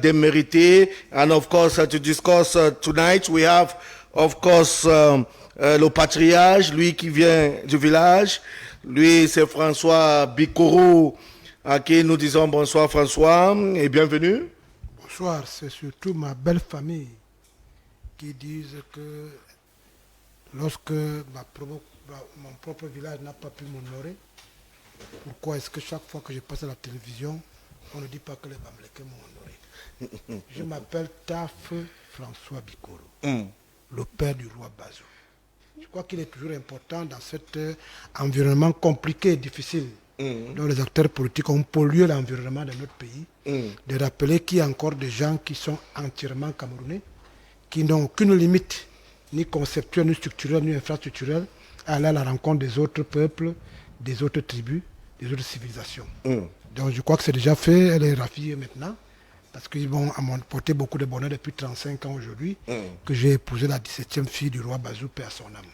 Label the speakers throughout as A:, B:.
A: démérité. And of course, to discuss tonight, we have, of course, le patriarche, lui qui vient du village. Lui, c'est François Bikoro, à qui nous disons bonsoir François et bienvenue.
B: Bonsoir, c'est surtout ma belle famille qui disent que lorsque mon propre village n'a pas pu m'honorer, pourquoi est-ce que chaque fois que je passe à la télévision, on ne dit pas que les Bamileke m'ont honoré? Je m'appelle Taf François Bikoro, le père du roi Bazou. Je crois qu'il est toujours important dans cet environnement compliqué et difficile dont les acteurs politiques ont pollué l'environnement de notre pays, de rappeler qu'il y a encore des gens qui sont entièrement camerounais, qui n'ont aucune limite, ni conceptuelle, ni structurelle, ni infrastructurelle, à aller à la rencontre des autres peuples, des autres tribus, des autres civilisations. Donc je crois que c'est déjà fait, elle est raffinée maintenant, parce qu'ils vont m'apporter beaucoup de bonheur depuis 35 ans aujourd'hui, que j'ai épousé la 17e fille du roi Bazou, paix à son âme.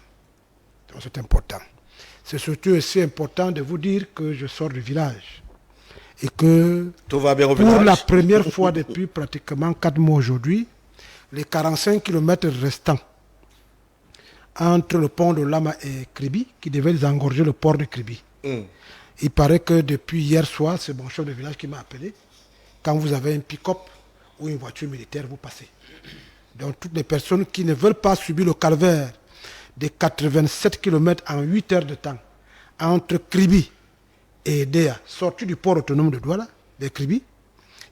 B: Donc c'est important. C'est surtout aussi important de vous dire que je sors du village et que
A: Tout va bien au
B: pour
A: village?
B: la première fois depuis pratiquement 4 mois aujourd'hui, les 45 km restants entre le pont de Lama et Kribi, qui devait engorger le port de Kribi. Il paraît que depuis hier soir, c'est mon chef de village qui m'a appelé. Quand vous avez un pick-up ou une voiture militaire, vous passez. Donc toutes les personnes qui ne veulent pas subir le calvaire des 87 km en 8 heures de temps entre Kribi et Edea, sortis du port autonome de Douala, de Kribi,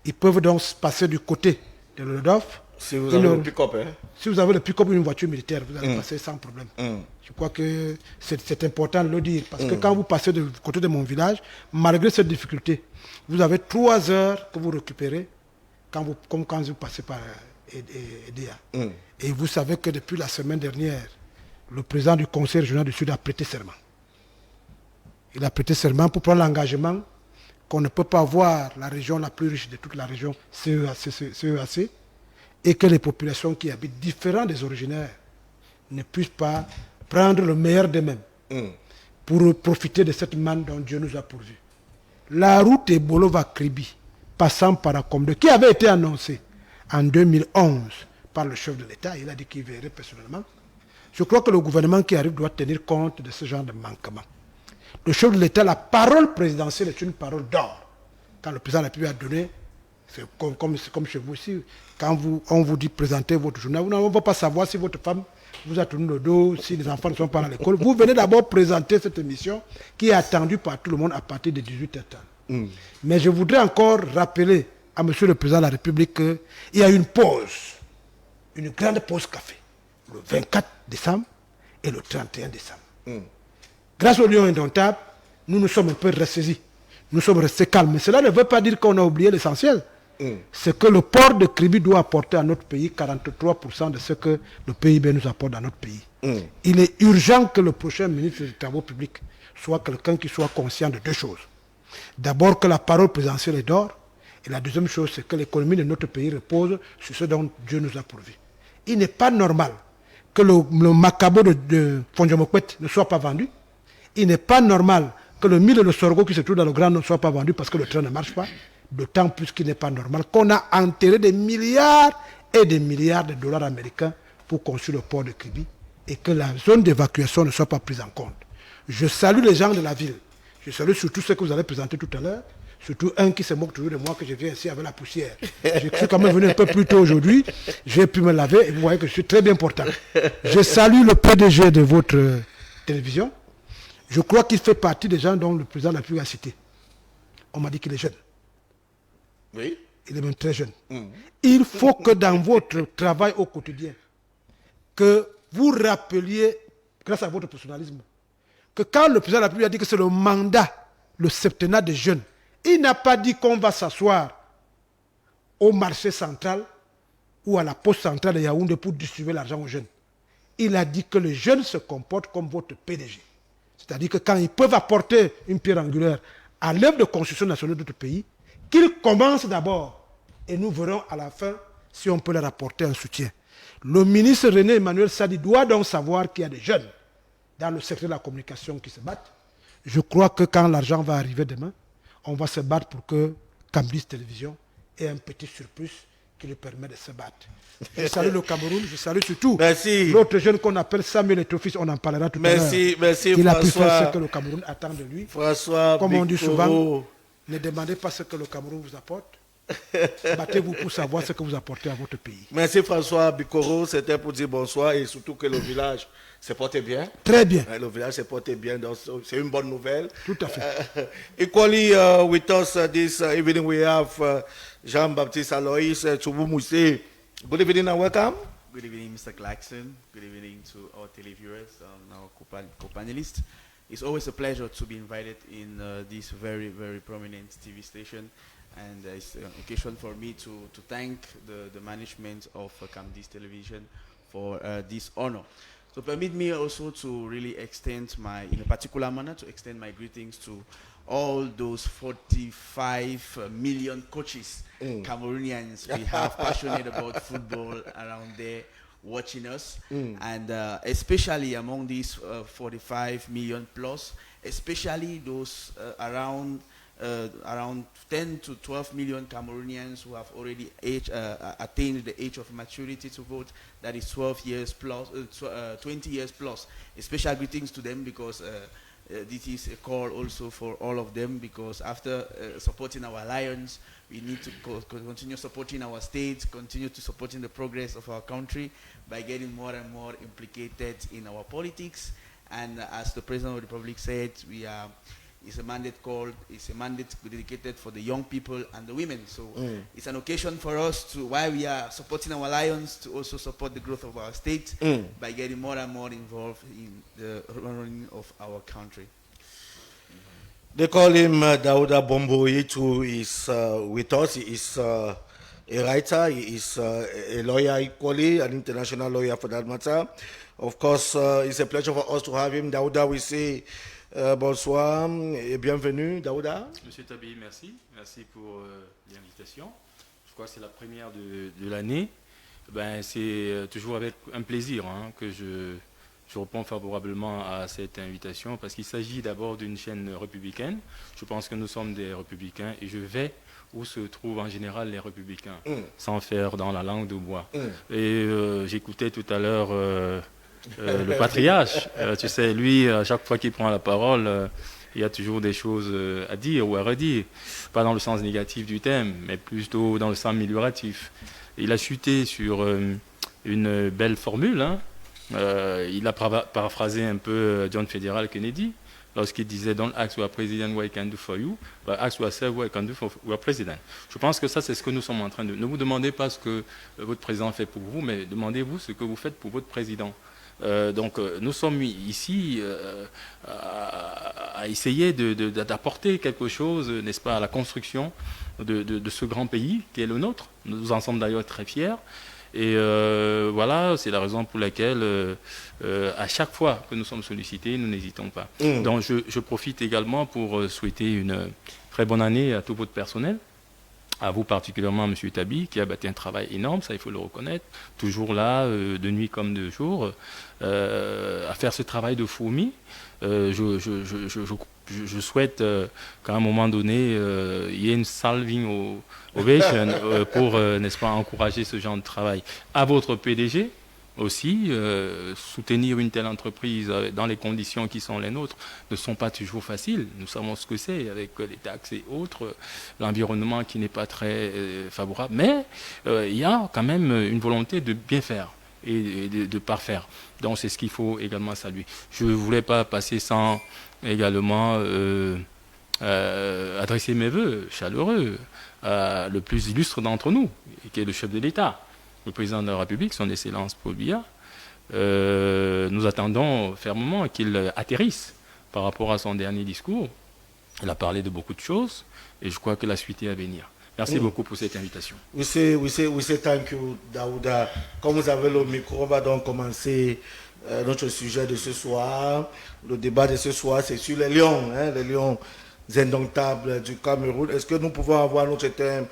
B: ils peuvent donc passer du côté de l'Odof.
A: Si vous avez le pick-up, hein?
B: Si vous avez le pick-up ou une voiture militaire, vous allez passer sans problème. Je crois que c'est important de le dire, parce que quand vous passez du côté de mon village, malgré cette difficulté, vous avez 3 heures que vous récupérez, comme quand vous passez par Edea. Et vous savez que depuis la semaine dernière, le président du conseil régional du Sud a prêté serment. Il a prêté serment pour prendre l'engagement qu'on ne peut pas avoir la région la plus riche de toute la région CEAC, et que les populations qui habitent différentes des originaires ne puissent pas prendre le meilleur d'eux-mêmes pour profiter de cette manne dont Dieu nous a pourvu. La route Ebolova-Kribi, passant par Akombe, qui avait été annoncée en 2011 par le chef de l'État, il a dit qu'il verrait personnellement. Je crois que le gouvernement qui arrive doit tenir compte de ce genre de manquement. Le chef de l'État, la parole présidentielle est une parole d'or. Quand le président de la République a donné, c'est comme chez vous aussi, quand on vous dit présenter votre journal, on ne va pas savoir si votre femme vous a tourné le dos, si les enfants ne sont pas à l'école. Vous venez d'abord présenter cette émission qui est attendue par tout le monde à partir de 18h30. Mais je voudrais encore rappeler à monsieur le président de la République qu'il y a une pause, une grande pause café, le 24 décembre et le 31 décembre. Grâce au lion indomptable, nous nous sommes un peu ressaisis. Nous sommes restés calmes. Mais cela ne veut pas dire qu'on a oublié l'essentiel. C'est que le port de Kribi doit apporter à notre pays 43% de ce que le PIB nous apporte dans notre pays. Il est urgent que le prochain ministre des Travaux publics soit quelqu'un qui soit conscient de 2 choses. D'abord que la parole présidentielle est d'or. Et la deuxième chose, c'est que l'économie de notre pays repose sur ce dont Dieu nous a pourvu. Il n'est pas normal que le macabo de Fondjomokwet ne soit pas vendu. Il n'est pas normal que le mil et le sorgho qui se trouve dans le Grand ne soit pas vendu parce que le train ne marche pas. D'autant plus qu'il n'est pas normal qu'on a enterré des milliards et des milliards de dollars américains pour construire le port de Kribi et que la zone d'évacuation ne soit pas prise en compte. Je salue les gens de la ville. Je salue surtout ceux que vous avez présentés tout à l'heure. Surtout un qui se moque toujours de moi que je viens ici avec la poussière. Je suis quand même venu un peu plus tôt aujourd'hui. J'ai pu me laver et vous voyez que je suis très bien portant. Je salue le PDG de votre télévision. Je crois qu'il fait partie des gens dont le président de la République a cité. On m'a dit qu'il est jeune.
A: Oui.
B: Il est même très jeune. Il faut que dans votre travail au quotidien, que vous rappeliez, grâce à votre personnalisme, que quand le président de la République a dit que c'est le mandat, le septennat des jeunes, il n'a pas dit qu'on va s'asseoir au marché central ou à la poste centrale de Yaoundé pour distribuer l'argent aux jeunes. Il a dit que les jeunes se comportent comme votre PDG. C'est-à-dire que quand ils peuvent apporter une pierre angulaire à l'œuvre de construction nationale de notre pays, qu'ils commencent d'abord et nous verrons à la fin si on peut leur apporter un soutien. Le ministre René Emmanuel Sadi doit donc savoir qu'il y a des jeunes dans le secteur de la communication qui se battent. Je crois que quand l'argent va arriver demain, on va se battre pour que Cambis Télévision et un petit surplus qui lui permet de se battre. Je salue le Cameroun, je salue surtout
A: Merci.
B: l'autre jeune qu'on appelle Samuel Eto'o-Fils, on en parlera tout à l'heure.
A: Merci
B: Il a pu faire
A: François.
B: ce que le Cameroun attend de lui.
A: François
B: Comme on dit
A: Bikoro.
B: souvent, ne demandez pas ce que le Cameroun vous apporte. Battez-vous pour savoir ce que vous apportez à votre pays.
A: Merci François Bikoro, c'était pour dire bonsoir et surtout que le village se portait bien.
B: Très bien.
A: Le village se portait bien, donc c'est une bonne nouvelle.
B: Tout à fait.
A: Equally with us this evening we have Jean-Baptiste Alois Chubumuse. Good evening and welcome.
C: Good evening, Mr. Claxon. Good evening to our televiewers and our co-panelists. It's always a pleasure to be invited in this very, very prominent TV station. And it's an occasion for me to thank the management of Camdis Television for this honor. So permit me also to really extend in a particular manner, to extend my greetings to all those 45 million coaches, Cameroonians we have passionate about football around there watching us. And especially among these 45 million plus, especially those around 10 to 12 million Cameroonians who have already attained the age of maturity to vote, that is 12 years plus, 20 years plus. A special greetings to them because this is a call also for all of them, because after supporting our lions, we need to continue supporting our states, continue to supporting the progress of our country by getting more and more implicated in our politics. And as the President of the Republic said, it's a mandate dedicated for the young people and the women. So it's an occasion for us to, while we are supporting our lions, to also support the growth of our state by getting more and more involved in the running of our country.
A: They call him Dauda Bombo. He too is with us. He is a writer. He is a lawyer equally, an international lawyer for that matter. Of course, it's a pleasure for us to have him. Dauda, we say bonsoir et bienvenue, Daouda.
D: Monsieur Tabi, merci. Merci pour l'invitation. Je crois que c'est la première de l'année. C'est toujours avec un plaisir que je réponds favorablement à cette invitation, parce qu'il s'agit d'abord d'une chaîne républicaine. Je pense que nous sommes des républicains et je vais où se trouvent en général les républicains, sans faire dans la langue de bois. Et j'écoutais tout à l'heure le patriarche, tu sais, lui, à chaque fois qu'il prend la parole, il y a toujours des choses à dire ou à redire. Pas dans le sens négatif du thème, mais plutôt dans le sens amélioratif. Il a chuté sur une belle formule. Il a paraphrasé un peu John Fitzgerald Kennedy lorsqu'il disait « Don't ask what president what he can do for you, but ask yourself what he can do for your president ». Je pense que ça, c'est ce que nous sommes en train de... Ne vous demandez pas ce que votre président fait pour vous, mais demandez-vous ce que vous faites pour votre président. Donc nous sommes ici à essayer d'apporter quelque chose, n'est-ce pas, à la construction de ce grand pays qui est le nôtre. Nous en sommes d'ailleurs très fiers. Et voilà, c'est la raison pour laquelle à chaque fois que nous sommes sollicités, nous n'hésitons pas. Donc je profite également pour souhaiter une très bonne année à tout votre personnel. À vous particulièrement, M. Tabi, qui a battu un travail énorme, ça il faut le reconnaître, toujours là, de nuit comme de jour, à faire ce travail de fourmi. Je souhaite qu'à un moment donné, il y ait une salving ovation pour, n'est-ce pas, encourager ce genre de travail. À votre PDG aussi, soutenir une telle entreprise dans les conditions qui sont les nôtres ne sont pas toujours faciles. Nous savons ce que c'est avec les taxes et autres, l'environnement qui n'est pas très favorable. Mais il y a quand même une volonté de bien faire et de parfaire. Donc c'est ce qu'il faut également saluer. Je ne voulais pas passer sans également adresser mes voeux chaleureux à le plus illustre d'entre nous, qui est le chef de l'État, le président de la République, son Excellence Paul Biya. Nous attendons fermement qu'il atterrisse par rapport à son dernier discours. Il a parlé de beaucoup de choses et je crois que la suite est à venir. Merci beaucoup pour cette invitation.
A: We say thank you, Daouda. Comme vous avez le micro, on va donc commencer notre sujet de ce soir. Le débat de ce soir, c'est sur les lions, les lions indomptables du Cameroun. Est-ce que nous pouvons avoir notre thème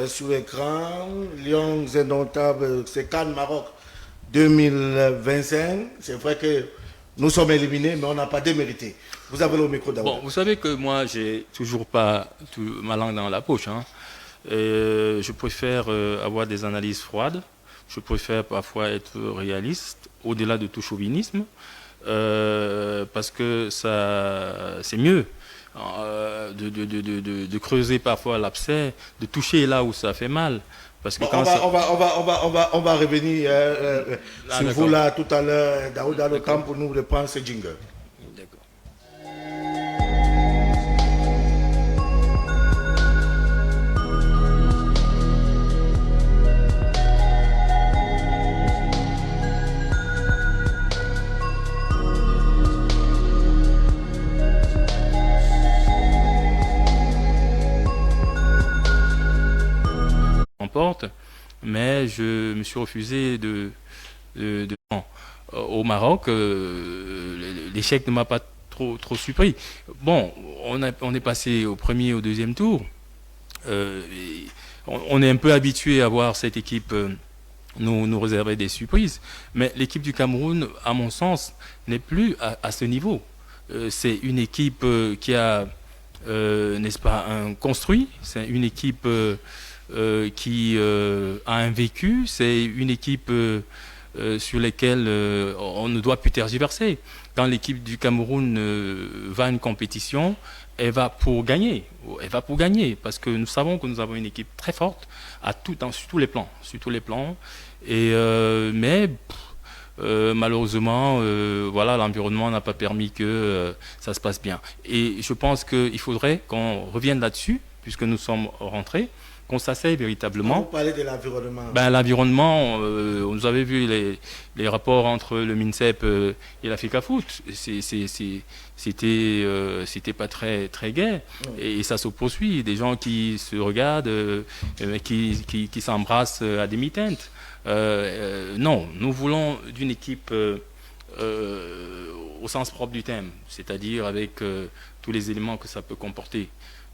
A: sur l'écran? Lions indomptables, c'est Cannes Maroc 2025. C'est vrai que nous sommes éliminés, mais on n'a pas démérité. Vous avez le micro d'abord.
D: Bon, vous savez que moi, j'ai toujours pas ma langue dans la poche. Je préfère avoir des analyses froides. Je préfère parfois être réaliste, au-delà de tout chauvinisme, parce que c'est mieux de creuser parfois l'abcès, de toucher là où ça fait mal. Parce que
A: on va revenir sur vous là tout à l'heure, dans le temps pour nous reprendre ce jingle.
D: D'accord. Mais je me suis refusé au Maroc. L'échec ne m'a pas trop surpris. Bon, on est passé au premier, au deuxième tour. On est un peu habitué à voir cette équipe nous réserver des surprises. Mais l'équipe du Cameroun, à mon sens, n'est plus à ce niveau. C'est une équipe qui a, n'est-ce pas, construit. C'est une équipe qui a un vécu, c'est une équipe sur laquelle on ne doit plus tergiverser. Quand l'équipe du Cameroun va à une compétition, elle va pour gagner. Elle va pour gagner, parce que nous savons que nous avons une équipe très forte sur tous les plans. Et, malheureusement, voilà, l'environnement n'a pas permis que ça se passe bien. Et je pense qu'il faudrait qu'on revienne là-dessus, puisque nous sommes rentrés, qu'on s'asseye véritablement.
A: Vous parlez de l'environnement.
D: L'environnement, vous avez vu les rapports entre le MINSEP et la FECAFOOT. C'était pas très gai. Et ça se poursuit. Des gens qui se regardent, qui s'embrassent à demi-teinte. Non, nous voulons d'une équipe au sens propre du terme, c'est-à-dire avec tous les éléments que ça peut comporter.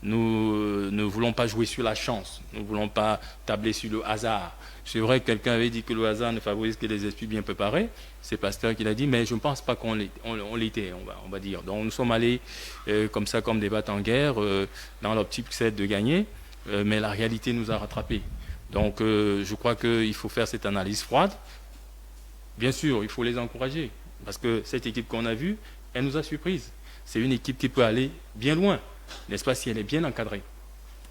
D: Nous ne voulons pas jouer sur la chance, nous ne voulons pas tabler sur le hasard. C'est vrai que quelqu'un avait dit que le hasard ne favorise que les esprits bien préparés, c'est Pasteur qui l'a dit, mais je ne pense pas qu'on l'était, on va dire. Donc nous sommes allés comme ça, comme des battes en guerre, dans l'optique c'est de gagner, mais la réalité nous a rattrapés. Donc je crois qu'il faut faire cette analyse froide. Bien sûr, il faut les encourager, parce que cette équipe qu'on a vue, elle nous a surprises. C'est une équipe qui peut aller bien loin, n'est-ce pas, si elle est bien encadrée.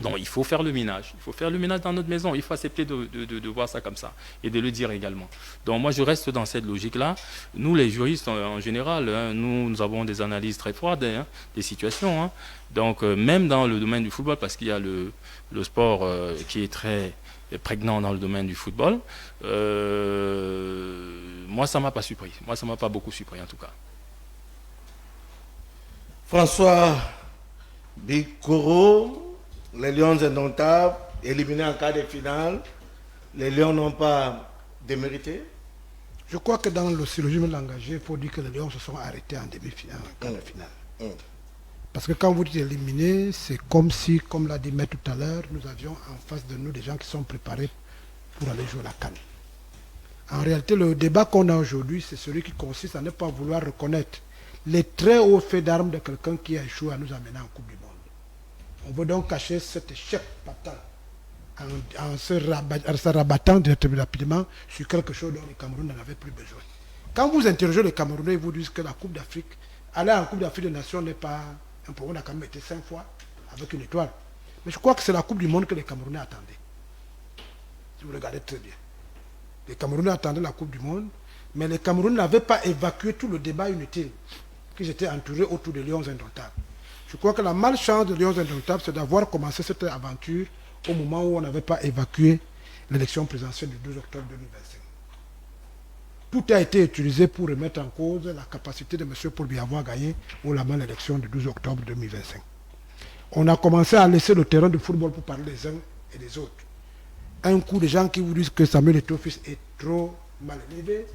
D: Donc il faut faire le ménage. Il faut faire le ménage dans notre maison. Il faut accepter de voir ça comme ça et de le dire également. Donc moi je reste dans cette logique-là. Nous les juristes en général, nous avons des analyses très froides des situations. Donc même dans le domaine du football, parce qu'il y a le sport qui est très prégnant dans le domaine du football, moi ça m'a pas surpris. Moi ça m'a pas beaucoup surpris en tout cas.
A: François Bikoro, les Lions indomptables, éliminés en quart de finale. Les Lions n'ont pas démérité.
B: Je crois que dans le syllogisme langagé, il faut dire que les Lions se sont arrêtés en demi-finale, en quart de finale. Parce que quand vous dites éliminé, c'est comme si, comme l'a dit Maître tout à l'heure, nous avions en face de nous des gens qui sont préparés pour aller jouer la CAN. En réalité, le débat qu'on a aujourd'hui, c'est celui qui consiste à ne pas vouloir reconnaître les très hauts faits d'armes de quelqu'un qui a échoué à nous amener en Coupe du Monde. On veut donc cacher cet échec patent en se rabattant rapidement sur quelque chose dont le Cameroun n'en avait plus besoin. Quand vous interrogez les Camerounais, ils vous disent que la Coupe d'Afrique, aller en Coupe d'Afrique des Nations n'est pas un problème. On a quand même été 5 fois avec une étoile. Mais je crois que c'est la Coupe du Monde que les Camerounais attendaient. Si vous regardez très bien. Les Camerounais attendaient la Coupe du Monde, mais les Camerounais n'avaient pas évacué tout le débat inutile qu'ils étaient entourés autour des Lions indomptables. Je crois que la malchance des Lions indomptables, c'est d'avoir commencé cette aventure au moment où on n'avait pas évacué l'élection présidentielle du 12 octobre 2025. Tout a été utilisé pour remettre en cause la capacité de M. Paul Biya à gagner ou la main l'élection du 12 octobre 2025. On a commencé à laisser le terrain de football pour parler des uns et des autres. Un coup de gens qui vous disent que Samuel Eto'o-Fils est trop mal élevé.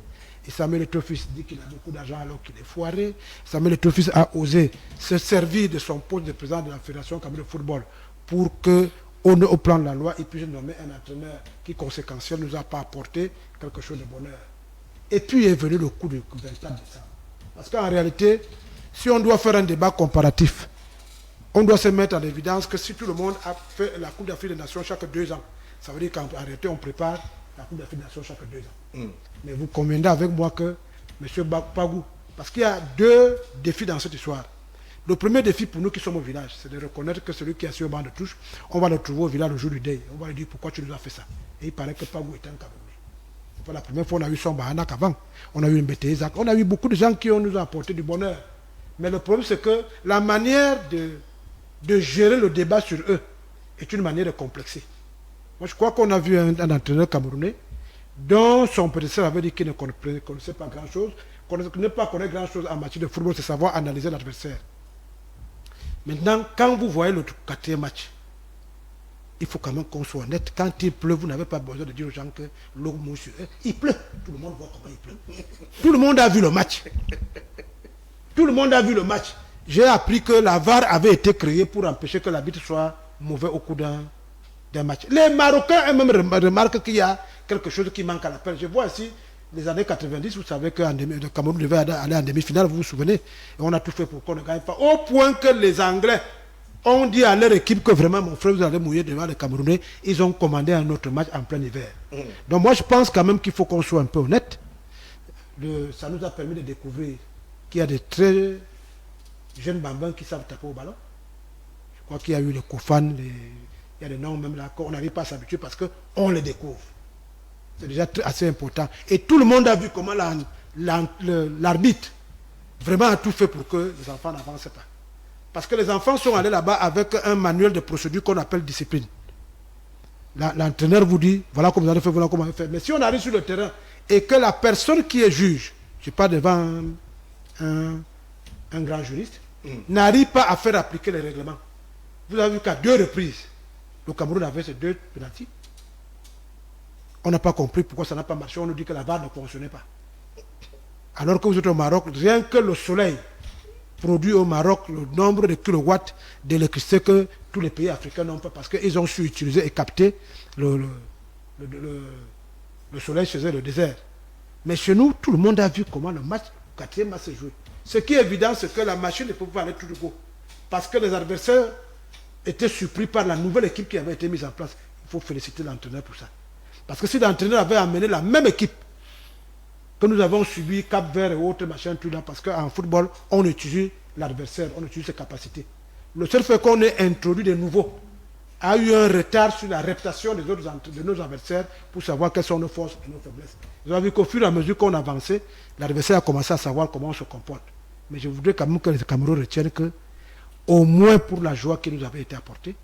B: Et Samuel Eto'o-Fils dit qu'il a beaucoup d'argent alors qu'il est foiré. Samuel Eto'o-Fils a osé se servir de son poste de président de la Fédération camerounaise de football pour que, au plan de la loi, il puisse nommer un entraîneur qui, conséquentiel, ne nous a pas apporté quelque chose de bonheur. Et puis est venu le coup du 24 décembre. Parce qu'en réalité, si on doit faire un débat comparatif On doit se mettre en évidence que si tout le monde a fait la Coupe d'Afrique des Nations chaque 2 ans, ça veut dire qu'en réalité, on prépare la Coupe d'Afrique des Nations chaque 2 ans. Mais vous conviendrez avec moi que, M. Pagou, parce qu'il y a 2 défis dans cette histoire. Le premier défi pour nous qui sommes au village, c'est de reconnaître que celui qui a sur le banc de touche, on va le trouver au village le jour du deuil. On va lui dire pourquoi tu nous as fait ça. Et il paraît que Pagou est un Camerounais. C'est pas la première fois qu'on a eu son Bahanak avant. On a eu Mbete Isaac. On a eu beaucoup de gens qui nous ont apporté du bonheur. Mais le problème, c'est que la manière de gérer le débat sur eux est une manière de complexer. Moi, je crois qu'on a vu un entraîneur camerounais dont son prédécesseur avait dit qu'il ne connaissait pas grand-chose, ne pas connaître grand-chose en matière de football, c'est savoir analyser l'adversaire. Maintenant, quand vous voyez le 4e match, il faut quand même qu'on soit honnête. Quand il pleut, vous n'avez pas besoin de dire aux gens que l'eau mouille sur eux. Il pleut. Tout le monde voit comment il pleut. Tout le monde a vu le match. Tout le monde a vu le match. J'ai appris que la VAR avait été créée pour empêcher que l'arbitre soit mauvais au cours d'un match. Les Marocains eux-mêmes remarquent qu'il y a quelque chose qui manque à l'appel. Je vois ici les années 90, vous savez que le Cameroun devait aller en demi-finale, vous vous souvenez. Et on a tout fait pour qu'on ne gagne pas. Au point que les Anglais ont dit à leur équipe que vraiment, mon frère, vous allez mouiller devant les Camerounais. Ils ont commandé un autre match en plein hiver. Donc moi, je pense quand même qu'il faut qu'on soit un peu honnête. Ça nous a permis de découvrir qu'il y a des très jeunes bambins qui savent taper au ballon. Je crois qu'il y a eu les Koufan, il y a des noms même là qu'on n'arrive pas à s'habituer parce qu'on les découvre. C'est déjà assez important. Et tout le monde a vu comment l'arbitre vraiment a tout fait pour que les enfants n'avancent pas. Parce que les enfants sont allés là-bas avec un manuel de procédure qu'on appelle discipline. L'entraîneur vous dit, voilà comment vous allez faire, voilà comment vous allez faire. Mais si on arrive sur le terrain et que la personne qui est juge, je ne suis pas devant un grand juriste, n'arrive pas à faire appliquer les règlements. Vous avez vu qu'à 2 reprises, le Cameroun avait ces 2 pénaltys. On n'a pas compris pourquoi ça n'a pas marché. On nous dit que la VAR ne fonctionnait pas. Alors que vous êtes au Maroc, rien que le soleil produit au Maroc le nombre de kilowatts d'électricité que tous les pays africains n'ont pas parce qu'ils ont su utiliser et capter le soleil chez eux, le désert. Mais chez nous, tout le monde a vu comment le 4e match s'est joué. Ce qui est évident, c'est que la machine ne peut pas aller tout de go. Parce que les adversaires étaient surpris par la nouvelle équipe qui avait été mise en place. Il faut féliciter l'entraîneur pour ça. Parce que si l'entraîneur avait amené la même équipe que nous avons subi, Cap Vert et autres machins, tout là, parce qu'en football, on utilise l'adversaire, on utilise ses capacités. Le seul fait qu'on ait introduit des nouveaux a eu un retard sur la réputation de nos adversaires pour savoir quelles sont nos forces et nos faiblesses. Vous avez vu qu'au fur et à mesure qu'on avançait, l'adversaire a commencé à savoir comment on se comporte. Mais je voudrais quand même que les Camerounais retiennent que, au moins pour la joie qui nous avait été apportée,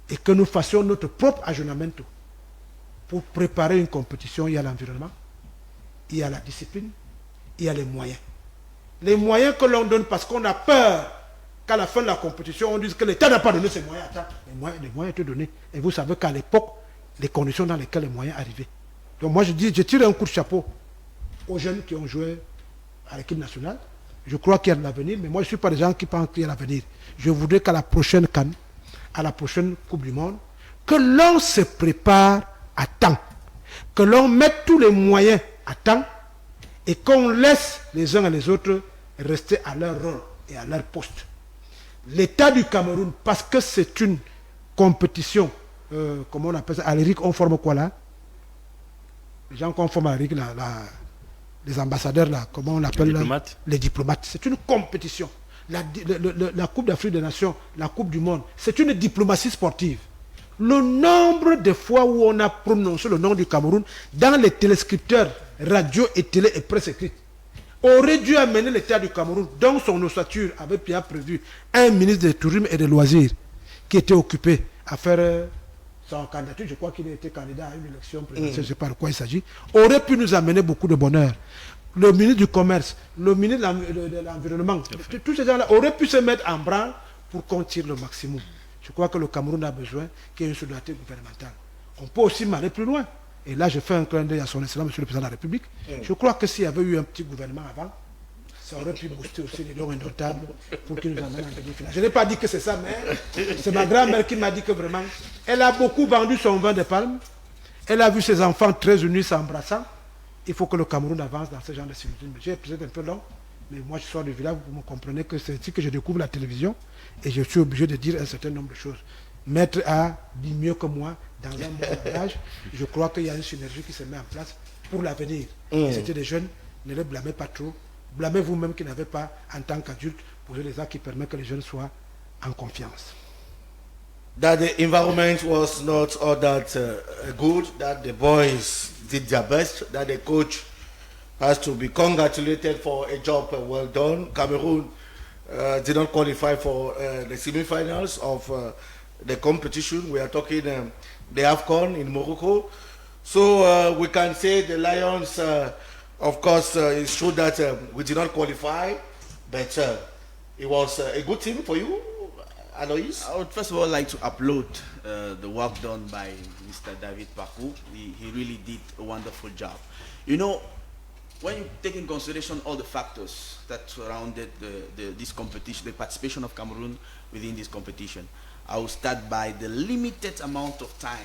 B: et que nous fassions notre propre aggiornamento. Pour préparer une compétition, il y a l'environnement, il y a la discipline, il y a les moyens. Les moyens que l'on donne parce qu'on a peur qu'à la fin de la compétition, on dise que l'État n'a pas donné ses moyens. Attends, les moyens étaient donnés. Et vous savez qu'à l'époque, les conditions dans lesquelles les moyens arrivaient. Donc moi, je tire un coup de chapeau aux jeunes qui ont joué à l'équipe nationale. Je crois qu'il y a de l'avenir, mais moi, je ne suis pas des gens qui pensent qu'il y a de l'avenir. Je voudrais qu'à la prochaine CAN, à la prochaine Coupe du Monde, que l'on se prépare à temps, que l'on mette tous les moyens à temps et qu'on laisse les uns et les autres rester à leur rôle et à leur poste. L'État du Cameroun, parce que c'est une compétition, comment on appelle ça, à l'IRIC, on forme quoi là? Les gens qu'on forme à l'IRIC, les ambassadeurs là, comment on appelle là? Les diplomates. C'est une compétition. La Coupe d'Afrique des Nations, la Coupe du Monde, c'est une diplomatie sportive. Le nombre de fois où on a prononcé le nom du Cameroun dans les téléscripteurs radio et télé et presse écrite aurait dû amener l'État du Cameroun, dont son ossature avait bien prévu un ministre du Tourisme et des Loisirs qui était occupé à faire son candidature. Je crois qu'il était candidat à une élection présidentielle, je ne sais pas de quoi il s'agit, aurait pu nous amener beaucoup de bonheur. Le ministre du Commerce, le ministre de l'Environnement, tous ces gens-là auraient pu se mettre en branle pour qu'on tire le maximum. Je crois que le Cameroun a besoin qu'il y ait une solidarité gouvernementale. On peut aussi aller plus loin. Et là, je fais un clin d'œil à son excellence, monsieur le président de la République. Je crois que s'il y avait eu un petit gouvernement avant, ça aurait pu booster aussi les dons indomptables pour qu'il nous amène en demi-finale. Je n'ai pas dit que c'est ça, mais c'est ma grand-mère qui m'a dit que vraiment, elle a beaucoup vendu son vin de palme. Elle a vu ses enfants très unis s'embrassant. Il faut que le Cameroun avance dans ce genre de situation. J'ai peut-être un peu long, Mais moi, je sors du village, vous me comprenez que c'est ainsi que je découvre la télévision et je suis obligé de dire un certain nombre de choses. Maître A dit mieux que moi dans un bon langage. Je crois qu'il y a une synergie qui se met en place pour l'avenir. Et c'était des jeunes, ne les blâmez pas trop. Blâmez vous-même qui n'avez pas, en tant qu'adulte, posé les actes qui permettent que les jeunes soient en confiance.
A: That the environment was not all that good, that the boys did their best, that the coach has to be congratulated for a job well done. Cameroon did not qualify for the semi-finals of the competition. We are talking the AFCON in Morocco. So we can say the Lions, of course, it's true that we did not qualify, but it was a good team for you, Alois.
C: I would first of all like to applaud the work done by Mr. David Pakou. He really did a wonderful job. You know, when you take in consideration all the factors that surrounded this competition, the participation of Cameroon within this competition, I will start by the limited amount of time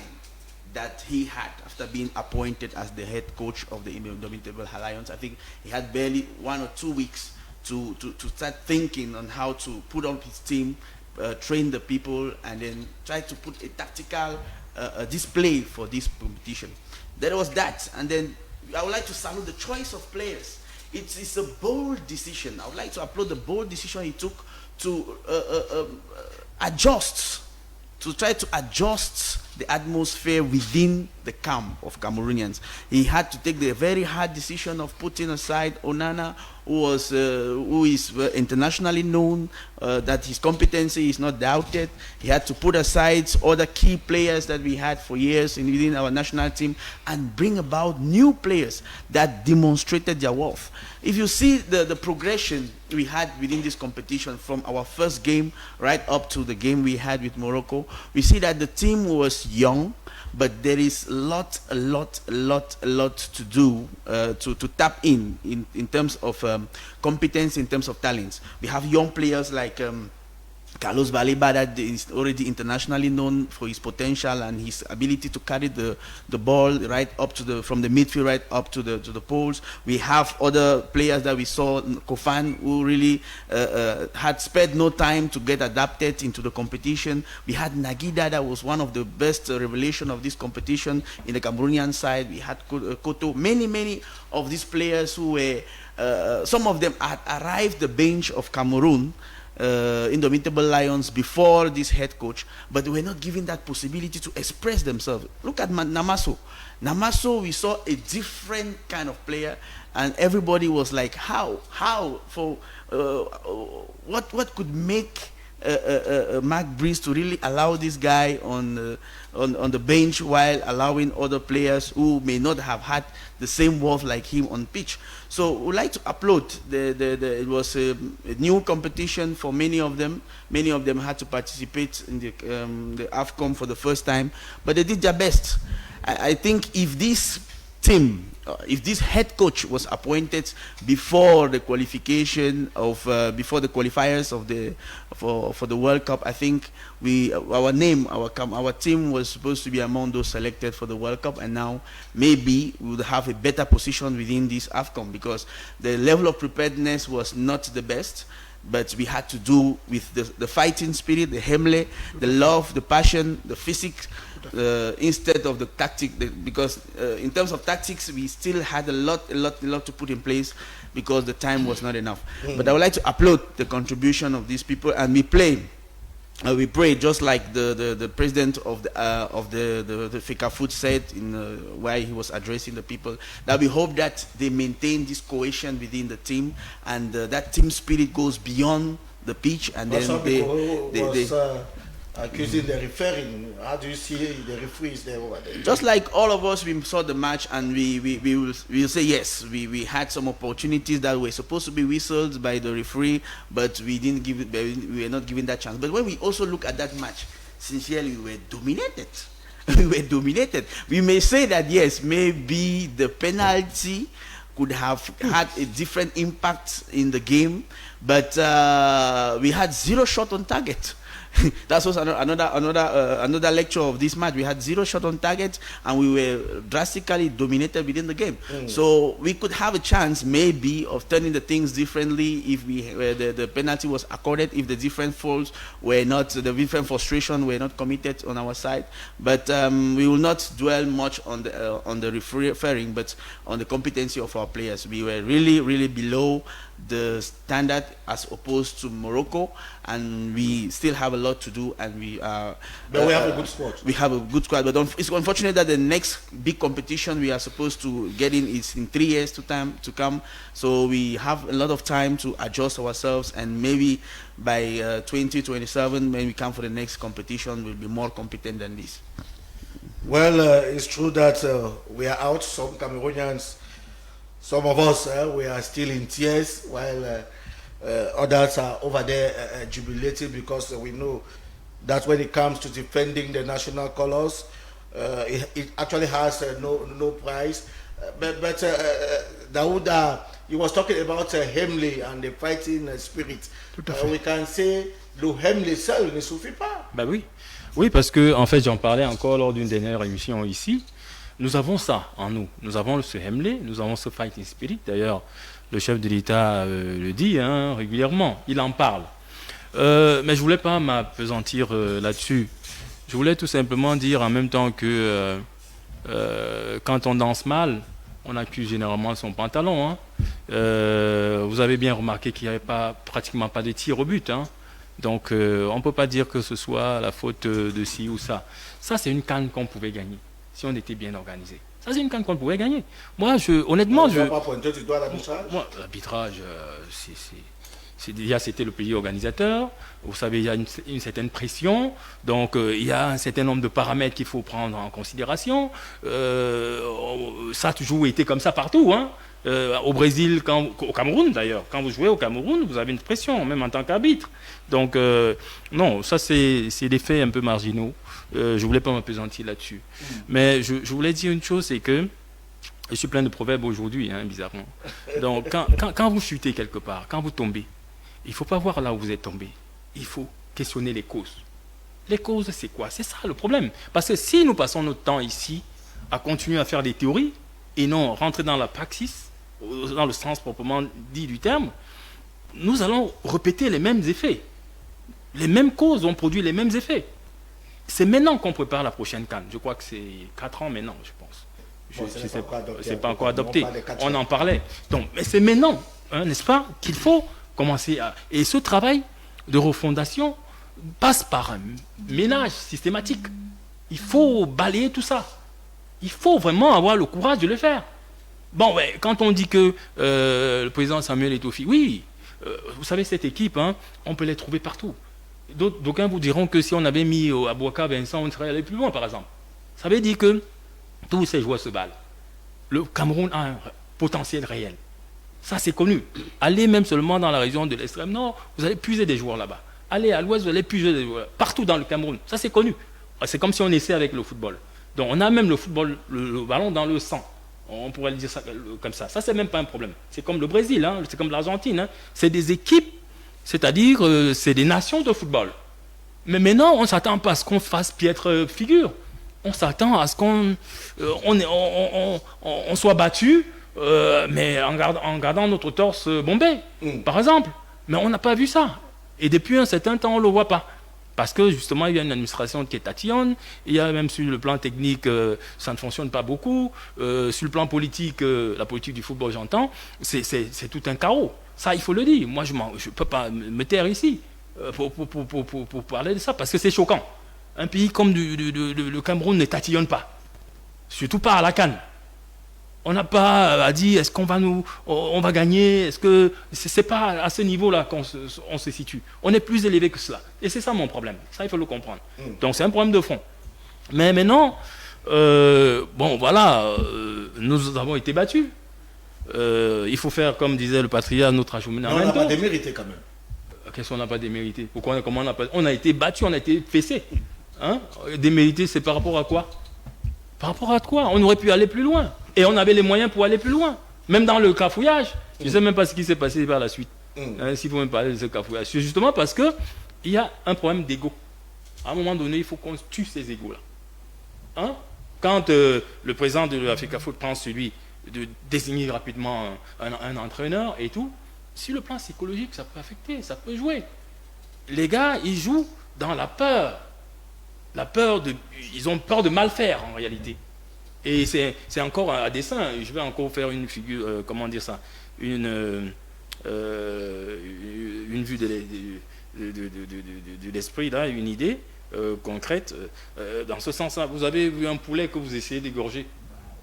C: that he had after being appointed as the head coach of the Indomitable Lions. I think he had barely 1 or 2 weeks to start thinking on how to put up his team, train the people, and then try to put a tactical display for this competition. There was that, and then I would like to salute the choice of players. It's a bold decision. I would like to applaud the bold decision he took to try to adjust the atmosphere within the camp of Cameroonians. He had to take the very hard decision of putting aside Onana, who is internationally known, that his competency is not doubted. He had to put aside other key players that we had for years within our national team and bring about new players that demonstrated their worth. If you see the progression we had within this competition from our first game right up to the game we had with Morocco, we see that the team was young, but there is a lot to do to tap in terms of competence, in terms of talents. We have young players like Carlos Baleba, that is already internationally known for his potential and his ability to carry the ball right up to from the midfield right up to the poles. We have other players that we saw, Kofan, who really had spared no time to get adapted into the competition. We had Nagida, that was one of the best revelation of this competition in the Cameroonian side. We had Koto, many of these players who were, some of them had arrived the bench of Cameroon, Indomitable Lions, before this head coach, but they were not given that possibility to express themselves. Look at Namaso. Namaso, we saw a different kind of player, and everybody was like, how for what could make Mark Breeze to really allow this guy on the bench while allowing other players who may not have had the same worth like him on pitch. So we'd like to applaud it was a new competition for many of them. Many of them had to participate in the AFCON for the first time, but they did their best. I think if this team, if this head coach was appointed before the qualification of before the qualifiers of for the World Cup, I think our team was supposed to be among those selected for the World Cup, and now maybe we would have a better position within this AFCON, because the level of preparedness was not the best. But we had to do with the fighting spirit, the hemle, the love, the passion, the physics, instead of the tactic. Because in terms of tactics, we still had a lot to put in place, because the time was not enough. But I would like to applaud the contribution of these people, and we pray, just like the president of the FECAFOOT said while he was addressing the people, that we hope that they maintain this cohesion within the team, and that team spirit goes beyond the pitch, and then they
A: accusing the refereeing. How do you see the referees there over there?
C: Just like all of us, we saw the match, and we will say yes, we had some opportunities that were supposed to be whistled by the referee, but we didn't give it. We were not given that chance. But when we also look at that match, sincerely, we were dominated. We were dominated. We may say that yes, maybe the penalty could have had a different impact in the game, but we had 0 shot on target. that was another lecture of this match. We had 0 shot on target, and we were drastically dominated within the game. So we could have a chance, maybe, of turning the things differently if the penalty was accorded, if the different faults were not, the different frustration were not committed on our side. But we will not dwell much on the refereeing, but on the competency of our players. We were really, really below the standard as opposed to Morocco, and we still have a lot to do, and we are
A: but we have a good squad.
C: We have a good squad, but it's unfortunate that the next big competition we are supposed to get in is in 3 years to come, so we have a lot of time to adjust ourselves, and maybe by 2027 when we come for the next competition we'll be more competent than this.
A: Well, it's true that we are out. Some Cameroonians, some of us, we are still in tears, while others are over there jubilating, because we know that when it comes to defending the national colors, it actually has no price. But Daouda, you was talking about Hemley and the fighting spirit. We can say le Hemley seul ne suffit pas.
D: Ben oui. Oui, parce que en fait, j'en parlais encore lors d'une dernière émission ici. Nous avons ça en nous. Nous avons ce Hemley, nous avons ce fighting spirit. D'ailleurs, le chef de l'État le dit régulièrement. Il en parle. Mais je ne voulais pas m'appesantir là-dessus. Je voulais tout simplement dire en même temps que quand on danse mal, on accuse généralement son pantalon. Vous avez bien remarqué qu'il n'y avait pratiquement pas de tir au but. Donc, on ne peut pas dire que ce soit la faute de ci ou ça. Ça, c'est une CAN qu'on pouvait gagner, si on était bien organisé. Ça, c'est une CAN qu'on pouvait gagner. Moi, honnêtement,
A: tu ne vas pas pointer du doigt l'arbitrage.
D: Moi, l'arbitrage, déjà, c'était le pays organisateur. Vous savez, il y a une certaine pression. Donc, il y a un certain nombre de paramètres qu'il faut prendre en considération. Ça a toujours été comme ça partout. Au Brésil, au Cameroun d'ailleurs, quand vous jouez au Cameroun, vous avez une pression, même en tant qu'arbitre. Donc, non, ça c'est des faits un peu marginaux. Je ne voulais pas m'appesantir là-dessus. Mais je voulais dire une chose, c'est que je suis plein de proverbes aujourd'hui, bizarrement. Donc, quand vous chutez quelque part, quand vous tombez, il ne faut pas voir là où vous êtes tombé. Il faut questionner les causes. Les causes, c'est quoi? C'est ça le problème. Parce que si nous passons notre temps ici à continuer à faire des théories et non rentrer dans la praxis, dans le sens proprement dit du terme, nous allons répéter les mêmes effets. Les mêmes causes ont produit les mêmes effets. C'est maintenant qu'on prépare la prochaine CAN. Je crois que c'est 4 ans maintenant, je pense. C'est pas encore adopté. On en parlait. Donc, mais c'est maintenant, n'est-ce pas, qu'il faut commencer à... Et ce travail de refondation passe par un ménage systématique. Il faut balayer tout ça. Il faut vraiment avoir le courage de le faire. Bon, ouais, quand on dit que le président Samuel Etofi, oui, vous savez, cette équipe, on peut les trouver partout. D'aucuns vous diront que si on avait mis Abouaka Vincent, on serait allé plus loin, par exemple. Ça veut dire que tous ces joueurs se valent. Le Cameroun a un potentiel réel. Ça, c'est connu. Allez même seulement dans la région de l'extrême nord, vous allez puiser des joueurs là-bas. Allez à l'ouest, vous allez puiser des joueurs partout dans le Cameroun. Ça, c'est connu. C'est comme si on essaie avec le football. Donc, on a même le football, le ballon dans le sang. On pourrait le dire ça comme ça. Ça, c'est même pas un problème. C'est comme le Brésil, c'est comme l'Argentine. C'est des équipes, c'est-à-dire c'est des nations de football. Mais maintenant, on ne s'attend pas à ce qu'on fasse piètre figure. On s'attend à ce qu'on soit battu, mais en gardant notre torse bombé, par exemple. Mais on n'a pas vu ça. Et depuis un certain temps, on ne le voit pas. Parce que justement, il y a une administration qui est tatillonne, il y a même sur le plan technique, ça ne fonctionne pas beaucoup. Sur le plan politique, la politique du football, j'entends, c'est tout un chaos. Ça, il faut le dire. Moi, je ne peux pas me taire ici pour parler de ça, parce que c'est choquant. Un pays comme le Cameroun ne tatillonne pas, surtout pas à la CAN. On n'a pas à dire est-ce qu'on va gagner, est-ce que c'est pas à ce niveau-là qu'on se situe. On est plus élevé que cela. Et c'est ça mon problème. Ça, il faut le comprendre. Donc c'est un problème de fond. Mais maintenant, bon voilà, nous avons été battus. Il faut faire, comme disait le patriarche, notre ajournement.
A: On n'a pas démérité quand même.
D: Qu'est-ce qu'on n'a pas démérité? Pourquoi, comment on a été battus, on a été fessés. Démérité, c'est par rapport à quoi? Par rapport à quoi? On aurait pu aller plus loin. Et on avait les moyens pour aller plus loin. Même dans le cafouillage. Je ne sais même pas ce qui s'est passé par la suite. S'il faut même parler de ce cafouillage. C'est justement parce qu'il y a un problème d'ego. À un moment donné, il faut qu'on tue ces égos-là. Hein? Quand le président de l'Africa Foot prend celui de désigner rapidement un entraîneur et tout, sur le plan psychologique, ça peut affecter, ça peut jouer. Les gars, ils jouent dans la peur. Ils ont peur de mal faire en réalité. Et c'est encore à dessein. Je vais encore faire une figure, comment dire ça, une vue de l'esprit, là, une idée concrète. Dans ce sens-là, vous avez vu un poulet que vous essayez d'égorger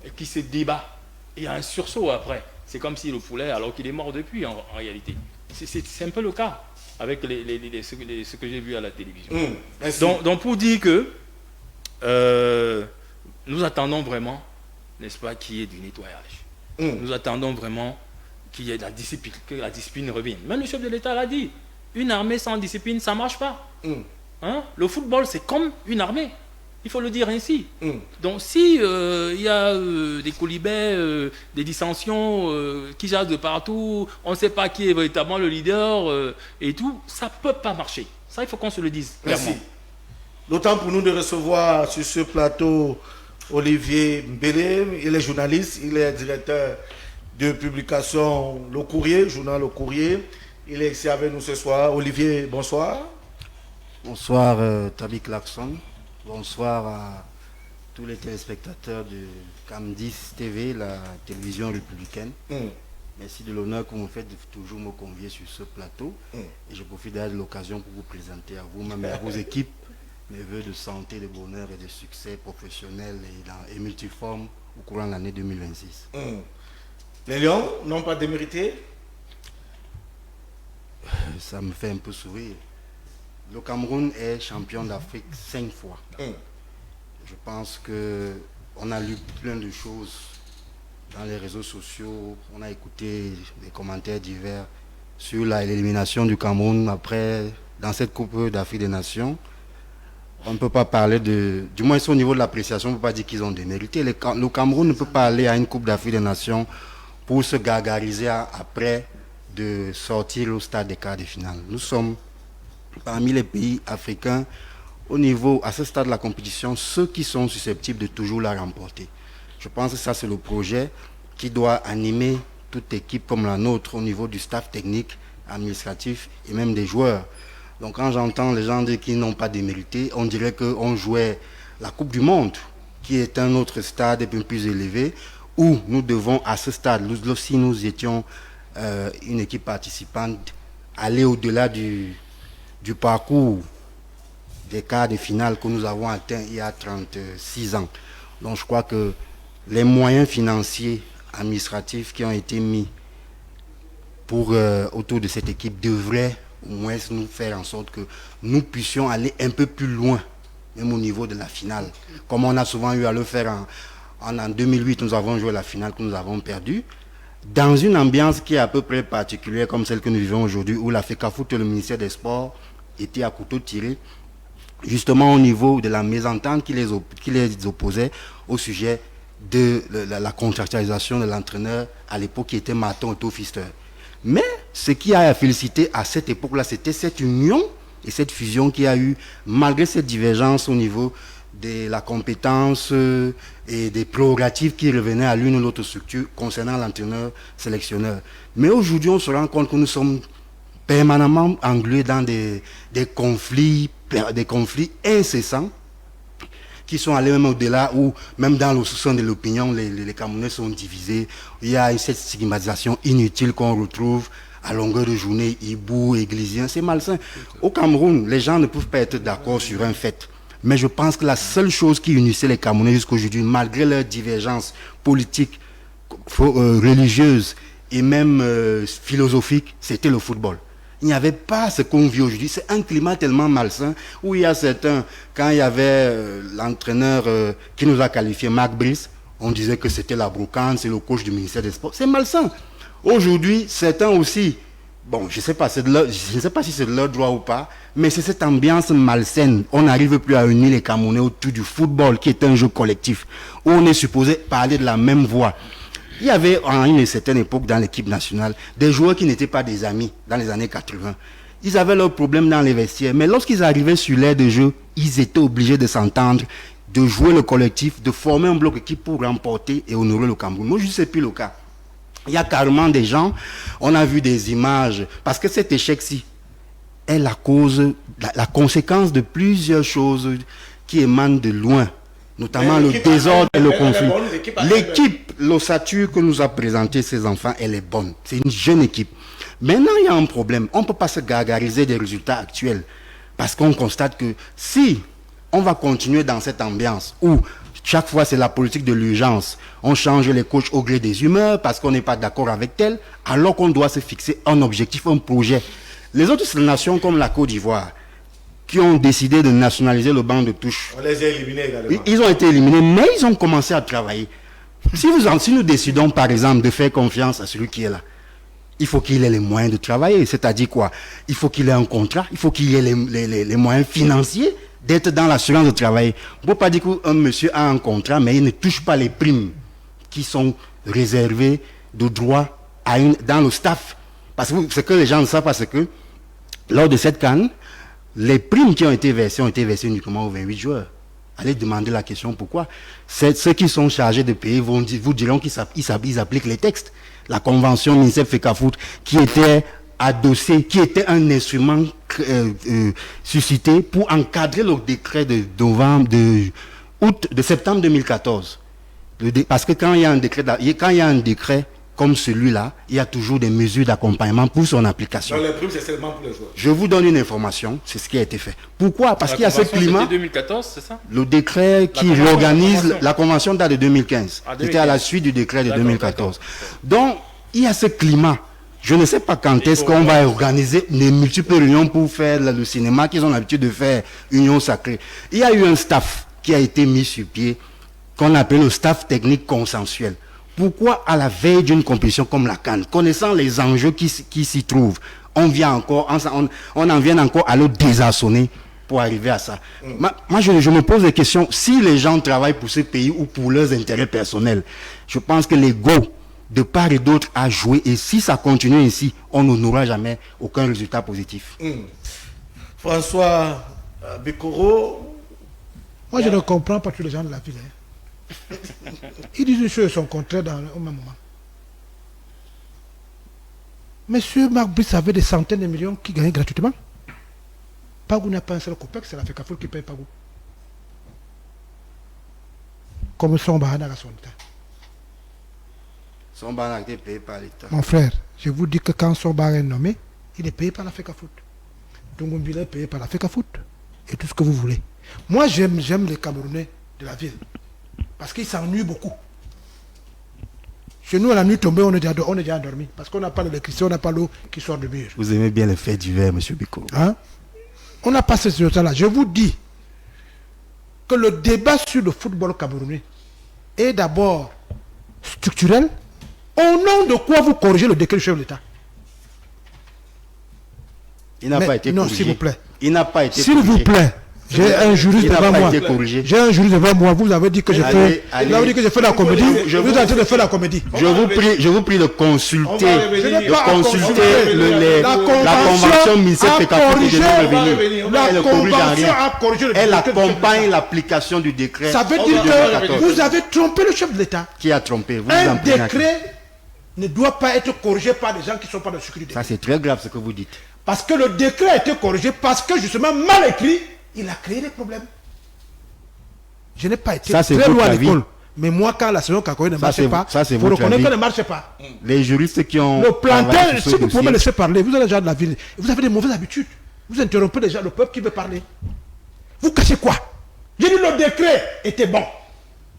D: et qui se débat. Et il y a un sursaut après. C'est comme si le poulet, alors qu'il est mort depuis en réalité. C'est un peu le cas avec ce que j'ai vu à la télévision. Donc pour dire que nous attendons vraiment, n'est-ce pas, qu'il y ait du nettoyage. Nous attendons vraiment qu'il y ait que la discipline revienne. Même le chef de l'État l'a dit, une armée sans discipline, ça ne marche pas. Hein? Le football, c'est comme une armée. Il faut le dire ainsi. Donc si il y a des colibets, des dissensions qui jasent de partout, on ne sait pas qui est véritablement le leader et tout, ça ne peut pas marcher. Ça, il faut qu'on se le dise clairement.
A: Merci. D'autant pour nous de recevoir sur ce plateau Olivier Mbélé. Il est journaliste, il est directeur de publication Le Courrier, journal Le Courrier. Il est ici avec nous ce soir. Olivier, bonsoir.
E: Bonsoir Tabi Clarkson. Bonsoir à tous les téléspectateurs de CAM10 TV, la télévision républicaine. Merci de l'honneur que vous me faites de toujours me convier sur ce plateau. Et je profite de l'occasion pour vous présenter à vous-même et à vos équipes mes voeux de santé, de bonheur et de succès professionnel et multiforme au courant de l'année 2026.
A: Les Lions n'ont pas démérité?
E: Ça me fait un peu sourire. Le Cameroun est champion d'Afrique 5 fois. Je pense qu'on a lu plein de choses dans les réseaux sociaux. On a écouté des commentaires divers sur l'élimination du Cameroun dans cette Coupe d'Afrique des Nations. On ne peut pas parler du moins au niveau de l'appréciation, on ne peut pas dire qu'ils ont démérité. Le Cameroun ne peut pas aller à une Coupe d'Afrique des Nations pour se gargariser après de sortir au stade des quarts de finale. Nous sommes parmi les pays africains, à ce stade de la compétition, ceux qui sont susceptibles de toujours la remporter. Je pense que ça, c'est le projet qui doit animer toute équipe comme la nôtre au niveau du staff technique, administratif et même des joueurs. Donc quand j'entends les gens dire qu'ils n'ont pas démérité, on dirait qu'on jouait la Coupe du Monde, qui est un autre stade un peu plus élevé, où nous devons, à ce stade, si nous étions une équipe participante, aller au-delà du parcours des quarts de finale que nous avons atteint il y a 36 ans. Donc je crois que les moyens financiers, administratifs qui ont été mis autour de cette équipe devraient au moins nous faire en sorte que nous puissions aller un peu plus loin, même au niveau de la finale. Comme on a souvent eu à le faire en 2008, nous avons joué la finale que nous avons perdue. Dans une ambiance qui est à peu près particulière comme celle que nous vivons aujourd'hui, où la FECAFOOT et le ministère des Sports étaient à couteau tiré, justement au niveau de la mésentente qui les opposait au sujet de la contractualisation de l'entraîneur à l'époque qui était Martin Otto-Pfister. Mais ce qui a félicité à cette époque-là, c'était cette union et cette fusion qu'il y a eu, malgré cette divergence au niveau de la compétence et des prérogatives qui revenaient à l'une ou l'autre structure concernant l'entraîneur-sélectionneur. Mais aujourd'hui, on se rend compte que nous sommes permanemment englués dans des conflits incessants qui sont allés même au-delà, où même dans le sein de l'opinion, les Camerounais sont divisés. Il y a cette stigmatisation inutile qu'on retrouve à longueur de journée, hibou, églisien, c'est malsain. Au Cameroun, les gens ne peuvent pas être d'accord sur un fait. Mais je pense que la seule chose qui unissait les Camerounais jusqu'à aujourd'hui, malgré leurs divergences politiques, religieuses et même philosophiques, c'était le football. Il n'y avait pas ce qu'on vit aujourd'hui. C'est un climat tellement malsain où il y a certains, quand il y avait l'entraîneur qui nous a qualifié, Marc Brice, on disait que c'était la brocante, c'est le coach du ministère des Sports. C'est malsain. Aujourd'hui, certains aussi, bon, je ne sais pas si c'est de leur droit ou pas, mais c'est cette ambiance malsaine. On n'arrive plus à unir les Camerounais autour du football, qui est un jeu collectif, où on est supposé parler de la même voix. Il y avait à une certaine époque dans l'équipe nationale des joueurs qui n'étaient pas des amis dans les années 80. Ils avaient leurs problèmes dans les vestiaires. Mais lorsqu'ils arrivaient sur l'aire de jeu, ils étaient obligés de s'entendre, de jouer le collectif, de former un bloc équipe pour remporter et honorer le Cameroun. Moi, je ne sais plus le cas. Il y a carrément des gens, on a vu des images, parce que cet échec-ci est la cause, la conséquence de plusieurs choses qui émanent de loin, notamment le désordre et le conflit. L'équipe, l'ossature que nous a présenté ces enfants, elle est bonne. C'est une jeune équipe. Maintenant, il y a un problème. On ne peut pas se gargariser des résultats actuels, parce qu'on constate que si on va continuer dans cette ambiance où chaque fois, c'est la politique de l'urgence. On change les coachs au gré des humeurs parce qu'on n'est pas d'accord avec tel, alors qu'on doit se fixer un objectif, un projet. Les autres nations comme la Côte d'Ivoire, qui ont décidé de nationaliser le banc de touche,
A: On les a éliminés également.
E: ils ont été éliminés, mais ils ont commencé à travailler. Si nous décidons, par exemple, de faire confiance à celui qui est là, il faut qu'il ait les moyens de travailler. C'est-à-dire quoi? Il faut qu'il ait un contrat, il faut qu'il ait les moyens financiers d'être dans l'assurance de travail. On ne peut pas dire qu'un monsieur a un contrat, mais il ne touche pas les primes qui sont réservées de droit dans le staff. Parce que ce que les gens ne savent pas, c'est que lors de cette CAN, les primes qui ont été versées uniquement aux 28 joueurs. Allez demander la question pourquoi. Ceux qui sont chargés de payer vous diront qu'ils appliquent les textes. La convention MINSEP-FECAFOOT qui était adossé, qui était un instrument suscité pour encadrer le décret de septembre 2014. Parce que quand il y a un décret comme celui-là, il y a toujours des mesures d'accompagnement pour son application.
A: Donc les primes, c'est seulement pour les joueurs.
E: Je vous donne une information, c'est ce qui a été fait. Pourquoi? Parce qu'il y a ce climat.
D: C'était 2014, c'est ça?
E: Le décret qui réorganise, la convention date de 2015. C'était à la suite du décret de 2014. Donc, il y a ce climat. Je ne sais pas quand est-ce qu'on va organiser des multiples réunions pour faire le cinéma qu'ils ont l'habitude de faire, union sacrée. Il y a eu un staff qui a été mis sur pied, qu'on appelle le staff technique consensuel. Pourquoi à la veille d'une compétition comme la CAN, connaissant les enjeux qui s'y trouvent, on en vient encore à le désarçonner pour arriver à ça? Moi, je me pose des questions. Si les gens travaillent pour ce pays ou pour leurs intérêts personnels, je pense que l'ego de part et d'autre a joué, et si ça continue ainsi, on n'aura jamais aucun résultat positif.
A: François Bikoro.
B: Moi, je ne comprends pas tous les gens de la ville. Ils disent une chose et son contraire au même moment. Monsieur Marc Brice avait des centaines de millions qui gagnaient gratuitement. Pagou n'a pas un seul copec, c'est la FECAFOOT qui paye Pagou. Comme son Bahana à son état.
E: Son Bahana a été payé par l'État.
B: Mon frère, je vous dis que quand son Bahana est nommé, il est payé par la FECAFOOT. Dongombile est payé par la FECAFOOT. Et tout ce que vous voulez. Moi, j'aime les Camerounais de la ville. Parce qu'ils s'ennuient beaucoup. Chez nous, à la nuit tombée, on est déjà endormi. Parce qu'on n'a pas l'électricité, on n'a pas l'eau qui sort du mur.
E: Vous aimez bien les faits divers, M. Biko.
B: Hein? On n'a pas ce résultat-là. Je vous dis que le débat sur le football camerounais est d'abord structurel. Au nom de quoi vous corrigez le décret du chef de l'État?
E: Il n'a pas été corrigé.
B: Non, s'il vous plaît.
E: Il n'a pas été
B: S'il vous plaît. J'ai un juriste devant moi. J'ai un juriste devant moi. Vous avez dit que j'ai fait. Vous avez dit que j'ai fait la comédie. Vous êtes en train de faire la comédie.
E: Je vous prie de consulter. La convention MINSEP-FECAFOOT de revenir.
B: La convention a corrigé le décret.
E: Elle accompagne l'application du décret.
B: Ça veut dire que vous avez trompé le chef de l'État.
E: Qui a trompé?
B: Un décret ne doit pas être corrigé par des gens qui ne sont pas de sécurité.
E: Ça, c'est très grave ce que vous dites.
B: Parce que le décret a été corrigé parce que justement mal écrit, il a créé des problèmes. Je n'ai pas été très loin à l'école. Mais moi, quand la saison Kakoy ne marchait pas, il faut reconnaître qu'elle ne marchait pas.
E: Les juristes qui ont...
B: Le plantain, si vous pouvez me laisser parler, vous êtes les gens de la ville, vous avez des mauvaises habitudes. Vous interrompez déjà le peuple qui veut parler. Vous cachez quoi? J'ai dit le décret était bon.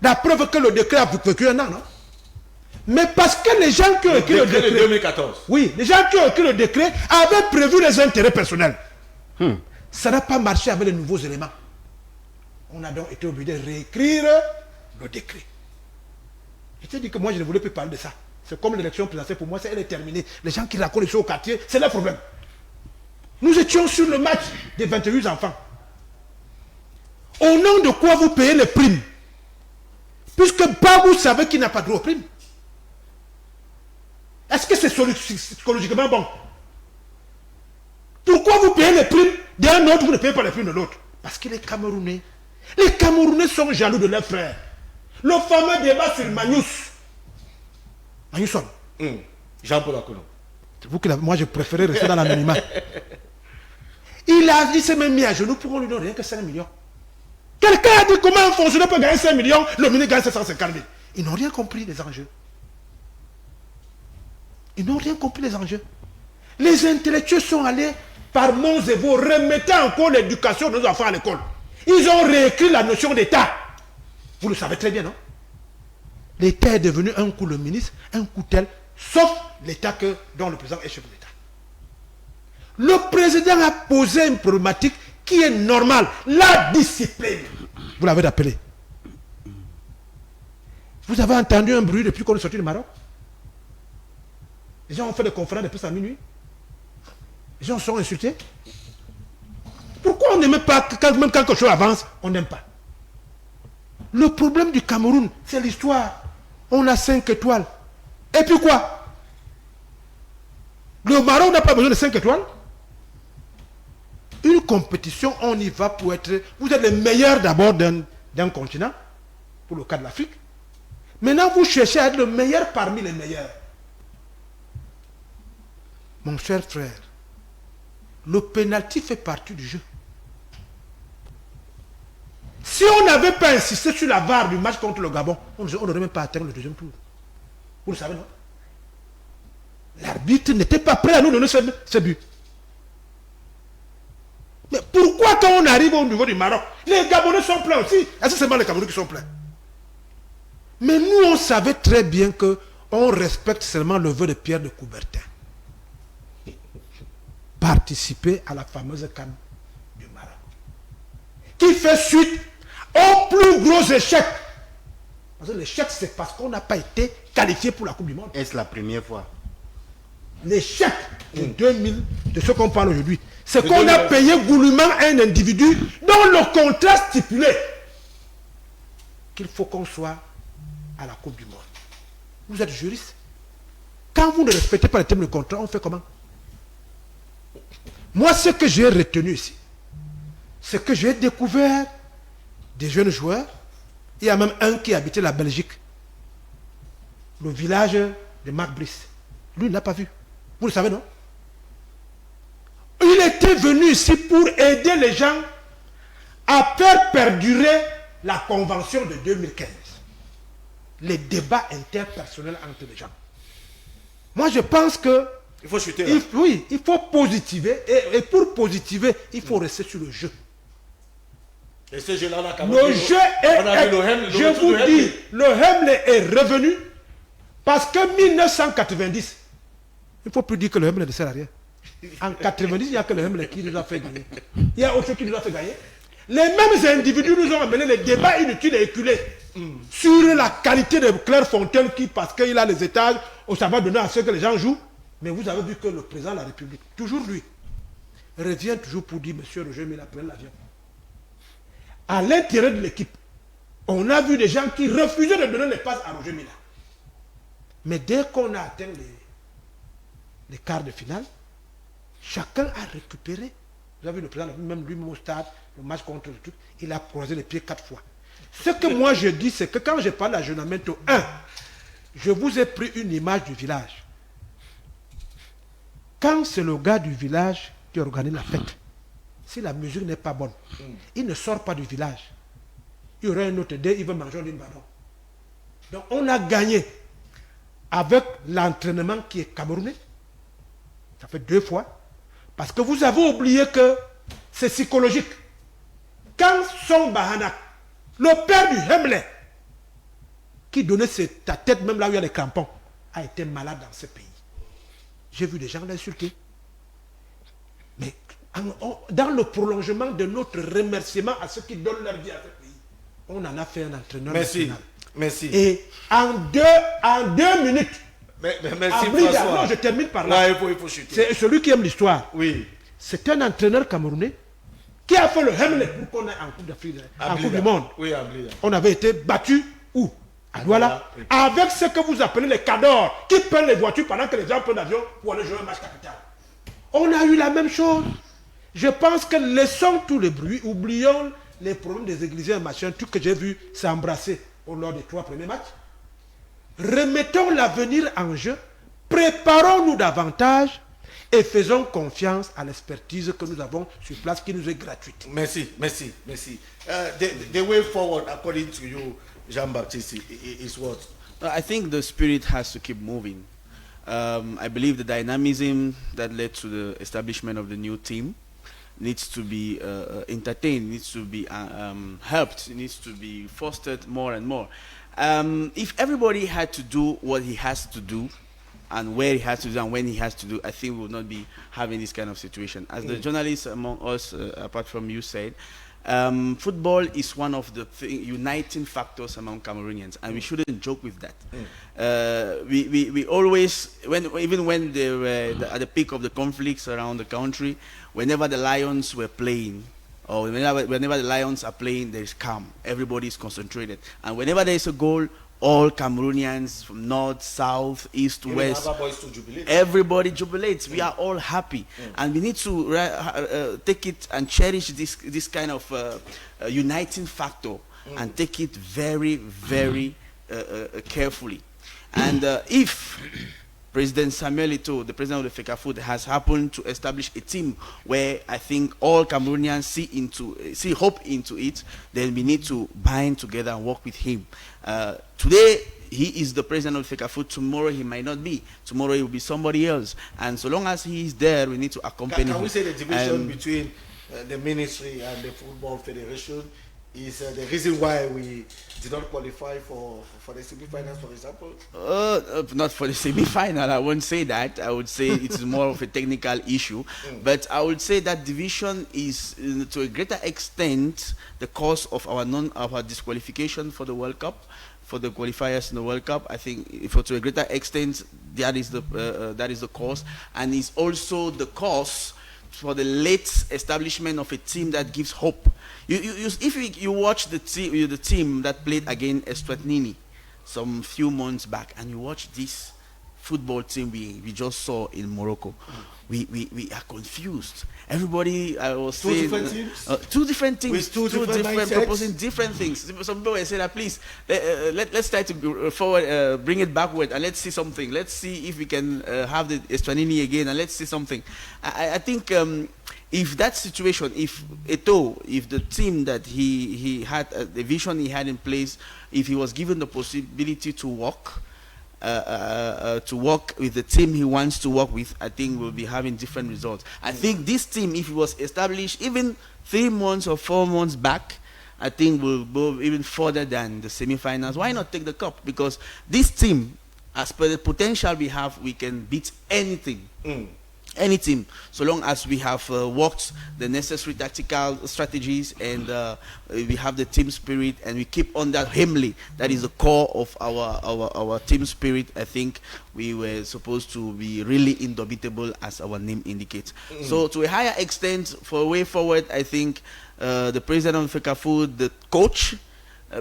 B: La preuve que le décret a vécu un an, non? Mais parce que les gens qui ont écrit le décret...
A: de 2014.
B: Oui, les gens qui ont écrit le décret avaient prévu les intérêts personnels. Ça n'a pas marché avec les nouveaux éléments. On a donc été obligé de réécrire le décret. Je t'ai dit que moi je ne voulais plus parler de ça. C'est comme l'élection présidentielle pour moi, elle est terminée. Les gens qui racontent les choses au quartier, c'est leur problème. Nous étions sur le match des 28 enfants. Au nom de quoi vous payez les primes? Puisque Babou savait qu'il n'a pas droit aux primes. Est-ce que c'est psychologiquement bon? Pourquoi vous payez les primes d'un autre, vous ne payez pas les primes de l'autre? Parce que les Camerounais sont jaloux de leurs frères. Le fameux débat sur Magnus. Magnusson.
A: Jean-Paul Akono.
B: C'est vous que moi je préférais rester dans l'anonymat. Il s'est même mis à genoux pour qu'on lui donne rien que 5 millions. Quelqu'un a dit comment un fonctionnaire peut gagner 5 millions, le ministre gagne 750 000. Ils n'ont rien compris les enjeux. Ils n'ont rien compris les enjeux. Les intellectuels sont allés par monts et vaux, remettant encore l'éducation de nos enfants à l'école. Ils ont réécrit la notion d'État. Vous le savez très bien, non? L'État est devenu un coup le ministre, un coup tel, sauf l'État dont le président est chef de l'État. Le président a posé une problématique qui est normale, la discipline. Vous l'avez rappelé. Vous avez entendu un bruit depuis qu'on est sorti du Maroc? Les gens ont fait des conférences depuis à minuit. Les gens sont insultés. Pourquoi on n'aime pas, même quand quelque chose avance, on n'aime pas? Le problème du Cameroun, c'est l'histoire. On a 5 étoiles. Et puis quoi? Le Maroc n'a pas besoin de 5 étoiles. Une compétition, on y va pour être... Vous êtes les meilleurs d'abord d'un continent, pour le cas de l'Afrique. Maintenant, vous cherchez à être le meilleur parmi les meilleurs. Mon cher frère, le pénalty fait partie du jeu. Si on n'avait pas insisté sur la VAR du match contre le Gabon, on n'aurait même pas atteint le deuxième tour. Vous le savez, non? L'arbitre n'était pas prêt à nous donner ce but. Mais pourquoi quand on arrive au niveau du Maroc, les Gabonais sont pleins aussi? Est-ce que c'est seulement les Camerounais qui sont pleins? Mais nous, on savait très bien qu'on respecte seulement le vœu de Pierre de Coubertin. Participer à la fameuse CAN du Maroc. Qui fait suite au plus gros échec. Parce que l'échec, c'est parce qu'on n'a pas été qualifié pour la Coupe du Monde.
E: Est-ce la première fois?
B: L'échec de 2000, de ce qu'on parle aujourd'hui, c'est qu'on a payé goulûment un individu dont le contrat stipulait qu'il faut qu'on soit à la Coupe du Monde. Vous êtes juriste. Quand vous ne respectez pas les termes de contrat, on fait comment? Moi, ce que j'ai retenu ici, c'est que j'ai découvert des jeunes joueurs. Il y a même un qui habitait la Belgique. Le village de Marc Brice. Lui, il n'a pas vu. Vous le savez, non? Il était venu ici pour aider les gens à faire perdurer la convention de 2015. Les débats interpersonnels entre les gens. Moi, je pense que...
A: Il faut chuter.
B: Oui, il faut positiver. Et pour positiver, il faut rester sur le jeu.
A: Et ce jeu-là, on a quand même
B: Le jeu est... Je vous dis, le Hemley est revenu parce que 1990, il ne faut plus dire que le Hemley ne sert à rien. En 90, il n'y a que le Hemley qui nous a fait gagner. Il y a autre chose qui nous a fait gagner. Les mêmes individus nous ont amené les débats inutiles et éculés sur la qualité de Clairefontaine qui, parce qu'il a les étages, ça va donner à ceux que les gens jouent. Mais vous avez vu que le président de la République, toujours lui, revient toujours pour dire, monsieur Roger Mila, prenez l'avion. À l'intérieur de l'équipe, on a vu des gens qui refusaient de donner les passes à Roger Mila. Mais dès qu'on a atteint les quarts de finale, chacun a récupéré. Vous avez vu le président, même lui-même au stade, le match contre le truc, il a croisé les pieds 4 fois. Ce que moi je dis, c'est que quand je parle à Jonamento 1, je vous ai pris une image du village. Quand c'est le gars du village qui organise la fête, si la mesure n'est pas bonne, il ne sort pas du village. Il y aura un autre dé, il veut manger une ballon. Donc on a gagné avec l'entraînement qui est camerounais. Ça fait 2 fois. Parce que vous avez oublié que c'est psychologique. Quand Son Bahanak, le père du Hemley, qui donnait ta tête même là où il y a les crampons, a été malade dans ce pays. J'ai vu des gens l'insulter. Mais dans le prolongement de notre remerciement à ceux qui donnent leur vie à ce pays, on en a fait un entraîneur national.
A: Merci.
B: Et en deux minutes,
A: merci
B: François.
A: François.
B: Non, je termine par là.
A: Ouais, il faut chuter.
B: C'est celui qui aime l'histoire.
A: Oui.
B: C'est un entraîneur camerounais qui a fait le Hemley pour qu'on ait en Coupe d'Afrique, en Coupe du Monde.
A: Oui, Ablida.
B: On avait été battu où? À Douala.
A: Oui.
B: Avec ce que vous appelez les cadors, qui prennent les voitures pendant que les gens prennent l'avion pour aller jouer un match capital. On a eu la même chose. Je pense que laissons tout le bruit, oublions les problèmes des églisiens, machin, tout que j'ai vu s'embrasser lors des 3 premiers matchs. Remettons l'avenir en jeu, préparons-nous davantage et faisons confiance à l'expertise que nous avons sur place qui nous est gratuite.
A: Merci. The way forward, according to you, Jean-Baptiste, is what?
C: I think the spirit has to keep moving. I believe the dynamism that led to the establishment of the new team needs to be entertained, needs to be helped, needs to be fostered more and more. If everybody had to do what he has to do, and where he has to do and when he has to do, I think we would not be having this kind of situation. As the journalists among us, apart from you, said, football is one of the uniting factors among Cameroonians, and we shouldn't joke with that. We always, even when they were at the peak of the conflicts around the country, whenever the Lions were playing, or whenever the Lions are playing, there is calm. Everybody is concentrated. And whenever there is a goal, all Cameroonians from north, south, east, west, everybody jubilates. We are all happy. And we need to take it and cherish this kind of uniting factor and take it very, very carefully. And if President Samuel Eto'o, the president of the FECAFOOT, has happened to establish a team where I think all Cameroonians see hope into it, then we need to bind together and work with him. Today, he is the president of FECAFOOT. Tomorrow, he might not be. Tomorrow, he will be somebody else. And so long as he is there, we need to accompany him.
A: Can we say the division between the ministry and the Football Federation is the reason why we did not qualify for the semi-finals, for example?
C: Not for the semi-final, I won't say that. I would say it's more of a technical issue. But I would say that division is, to a greater extent, the cause of our disqualification for the World Cup, for the qualifiers in the World Cup. I think, to a greater extent, that is the cause, and it's also the cause for the late establishment of a team that gives hope. If you watch the team that played against Eswatini some few months back, and you watch this football team we just saw in Morocco, we are confused. Everybody, I was saying, two different teams,
A: with two different
C: proposing different things. Some people were saying that, please, let's try to go forward, bring it backward, and let's see something. Let's see if we can have the Eswatini again, and let's see something. I think if that situation, if the team that he had, the vision he had in place, if he was given the possibility to work with the team he wants to work with, I think we'll be having different results. I think this team, if it was established even 3 months or 4 months back, I think we'll go even further than the semi-finals. Why not take the cup? Because this team, as per the potential we have, we can beat anything. Any team, so long as we have worked the necessary tactical strategies and we have the team spirit and we keep on that Hemley, that is the core of our team spirit. I think we were supposed to be really indomitable, as our name indicates. So to a higher extent, for a way forward, I think the president of FECAFOOT, the coach,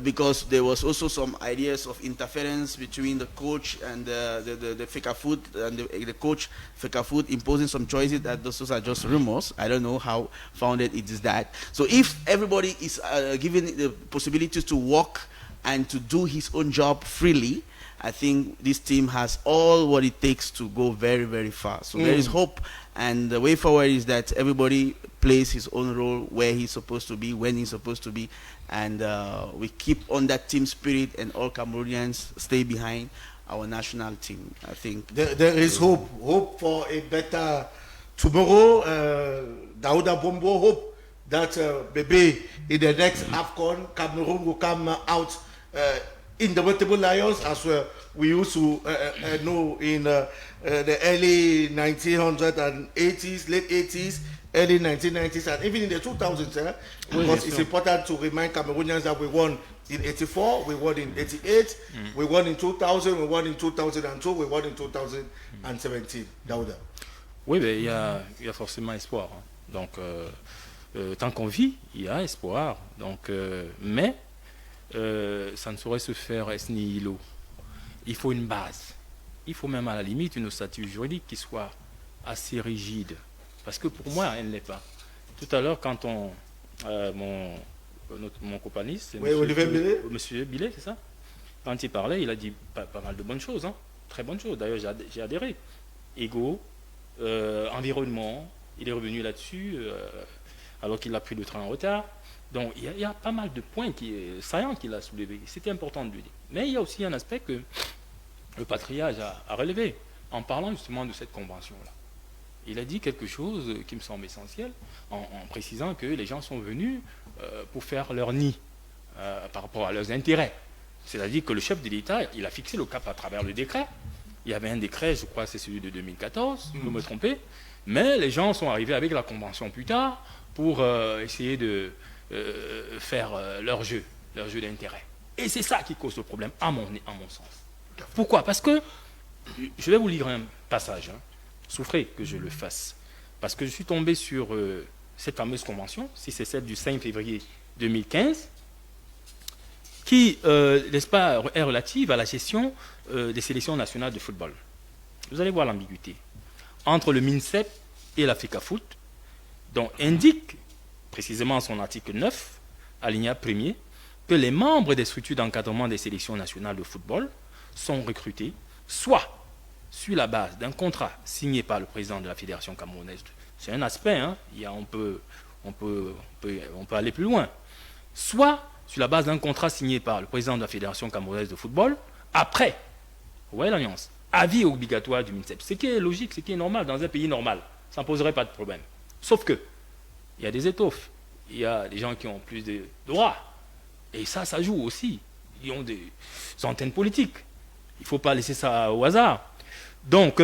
C: because there was also some ideas of interference between the coach and the FECAFOOT, and the coach FECAFOOT imposing some choices that those are just rumors. I don't know how founded it is that. So if everybody is given the possibility to work and to do his own job freely, I think this team has all what it takes to go very, very far. So there is hope, and the way forward is that everybody plays his own role where he's supposed to be, when he's supposed to be, and we keep on that team spirit, and all Cameroonians stay behind our national team. I think
A: there is hope for a better tomorrow. Daouda Bombo, hope that maybe in the next AFCON, Cameroon will come out indomitable Lions, as we used to know in the early 1980s, late 80s, early 1990s, and even in the 2000s, because it's important to remind Cameroonians that we won in 84, we won in 88, we won in 2000, we won in 2002, we won in 2017. Daouda.
D: Oui, mais il y a forcément espoir. Hein. Donc, tant qu'on vit, il y a espoir. Donc, mais ça ne saurait se faire ex nihilo. Il faut une base. Il faut même à la limite une statut juridique qui soit assez rigide. Parce que pour moi, elle ne l'est pas. Tout à l'heure, quand mon companiste,
A: Oui, Olivier Billet.
D: Monsieur Billet, c'est ça? Quand il parlait, il a dit pas mal de bonnes choses, hein. Très bonnes choses. D'ailleurs, j'ai adhéré. Ego, environnement, il est revenu là-dessus, alors qu'il a pris le train en retard. Donc, il y a pas mal de points saillants qu'il a soulevés. C'était important de lui dire. Mais il y a aussi un aspect que le patriarche a relevé, en parlant justement de cette convention-là. Il a dit quelque chose qui me semble essentiel, en précisant que les gens sont venus pour faire leur nid par rapport à leurs intérêts. C'est-à-dire que le chef de l'État, il a fixé le cap à travers le décret. Il y avait un décret, je crois que c'est celui de 2014, je me tromper, mais les gens sont arrivés avec la convention plus tard pour essayer de faire leur jeu d'intérêt. Et c'est ça qui cause le problème, à mon sens. Pourquoi? Parce que, je vais vous lire un passage, hein. Souffrez que je le fasse. Parce que je suis tombé sur cette fameuse convention, si c'est celle du 5 février 2015, qui, n'est-ce pas, est relative à la gestion des sélections nationales de football. Vous allez voir l'ambiguïté entre le MINSEP et la FECAFOOT, dont indique précisément son article 9, alinéa 1er, que les membres des structures d'encadrement des sélections nationales de football sont recrutés soit sur la base d'un contrat signé par le président de la Fédération camerounaise. C'est un aspect, hein, on peut aller plus loin. Soit sur la base d'un contrat signé par le président de la Fédération camerounaise de football, après, vous voyez l'alliance, avis obligatoire du MINSEP. Ce qui est logique, ce qui est normal dans un pays normal. Ça ne poserait pas de problème. Sauf que, il y a des étoffes, il y a des gens qui ont plus de droits. Et ça joue aussi. Ils ont des antennes politiques. Il ne faut pas laisser ça au hasard. Donc,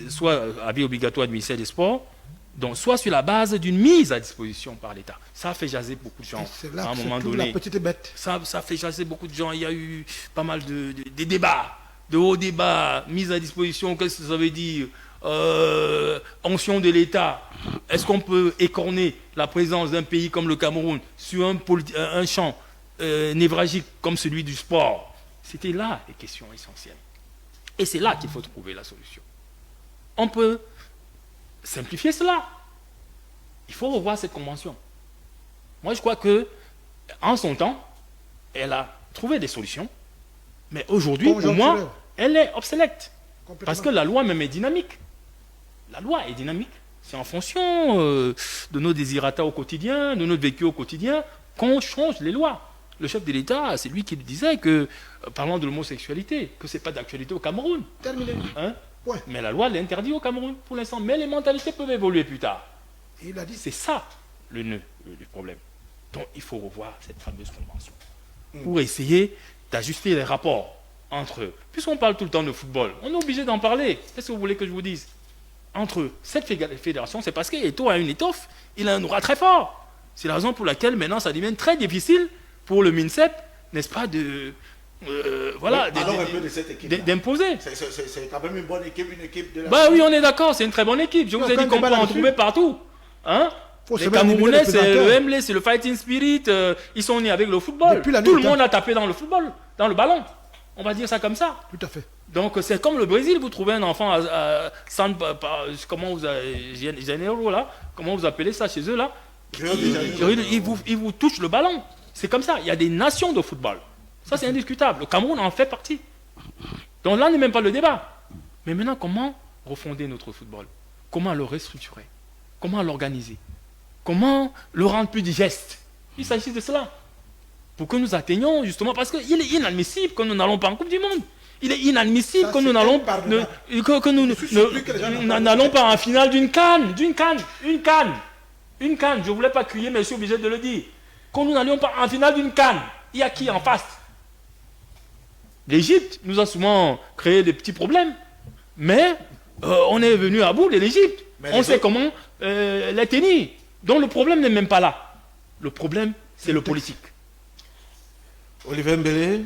D: soit avis obligatoire du ministère des Sports, donc soit sur la base d'une mise à disposition par l'État. Ça fait jaser beaucoup de gens.
B: C'est là
D: à un
B: que
D: moment
B: se trouve
D: donné.
B: la petite bête.
D: Ça fait jaser beaucoup de gens. Il y a eu pas mal de débats, de hauts débats, mise à disposition. Qu'est-ce que ça veut dire? Onction de l'État. Est-ce qu'on peut écorner la présence d'un pays comme le Cameroun sur un champ névralgique comme celui du sport? C'était là les questions essentielles. Et c'est là qu'il faut trouver la solution. On peut simplifier cela. Il faut revoir cette convention. Moi, je crois que, en son temps, elle a trouvé des solutions, mais aujourd'hui, pour moi, elle est obsolète. Parce que la loi même est dynamique. La loi est dynamique. C'est en fonction de nos désirata au quotidien, de notre vécu au quotidien, qu'on change les lois. Le chef de l'État, c'est lui qui disait que, parlant de l'homosexualité, que ce n'est pas d'actualité au Cameroun.
B: Terminé.
D: Hein?
B: Ouais.
D: Mais la loi l'interdit au Cameroun pour l'instant. Mais les mentalités peuvent évoluer plus tard.
B: Et il a dit,
D: C'est ça le nœud du problème. Donc il faut revoir cette fameuse convention pour essayer d'ajuster les rapports entre, puisqu'on parle tout le temps de football, on est obligé d'en parler. Qu'est-ce que vous voulez que je vous dise? Entre cette fédération, c'est parce qu'Eto a une étoffe, il a un droit très fort. C'est la raison pour laquelle maintenant ça devient très difficile pour le MINSEP, n'est-ce pas, d'imposer.
A: C'est quand même une bonne équipe, une équipe de la...
D: Bah oui, on est d'accord, c'est une très bonne équipe. Je vous ai dit qu'on peut en trouver partout. Hein? Les Camerounais, c'est le MLE, c'est le fighting spirit, ils sont nés avec le football. Tout le monde a tapé dans le football, dans le ballon. On va dire ça comme ça.
B: tout à fait.
D: Donc c'est comme le Brésil, vous trouvez un enfant comment vous Janeiro là, comment vous appelez ça chez eux là, il vous touche le ballon. C'est comme ça, il y a des nations de football. Ça c'est indiscutable. Le Cameroun en fait partie. Donc là n'est même pas le débat. Mais maintenant, comment refonder notre football? Comment le restructurer? Comment l'organiser? Comment le rendre plus digeste? Il s'agit de cela. Pour que nous atteignions justement, parce qu'il est inadmissible que nous n'allons pas en Coupe du Monde. Il est inadmissible que nous n'allons pas en finale d'une canne. Une canne. Je ne voulais pas crier, mais je suis obligé de le dire. Que nous n'allions pas en finale d'une canne. Il y a qui en face? L'Égypte nous a souvent créé des petits problèmes. Mais on est venu à bout de l'Égypte. On sait comment les tenir. Donc le problème n'est même pas là. Le problème, c'est le politique.
A: Olivier Mbele,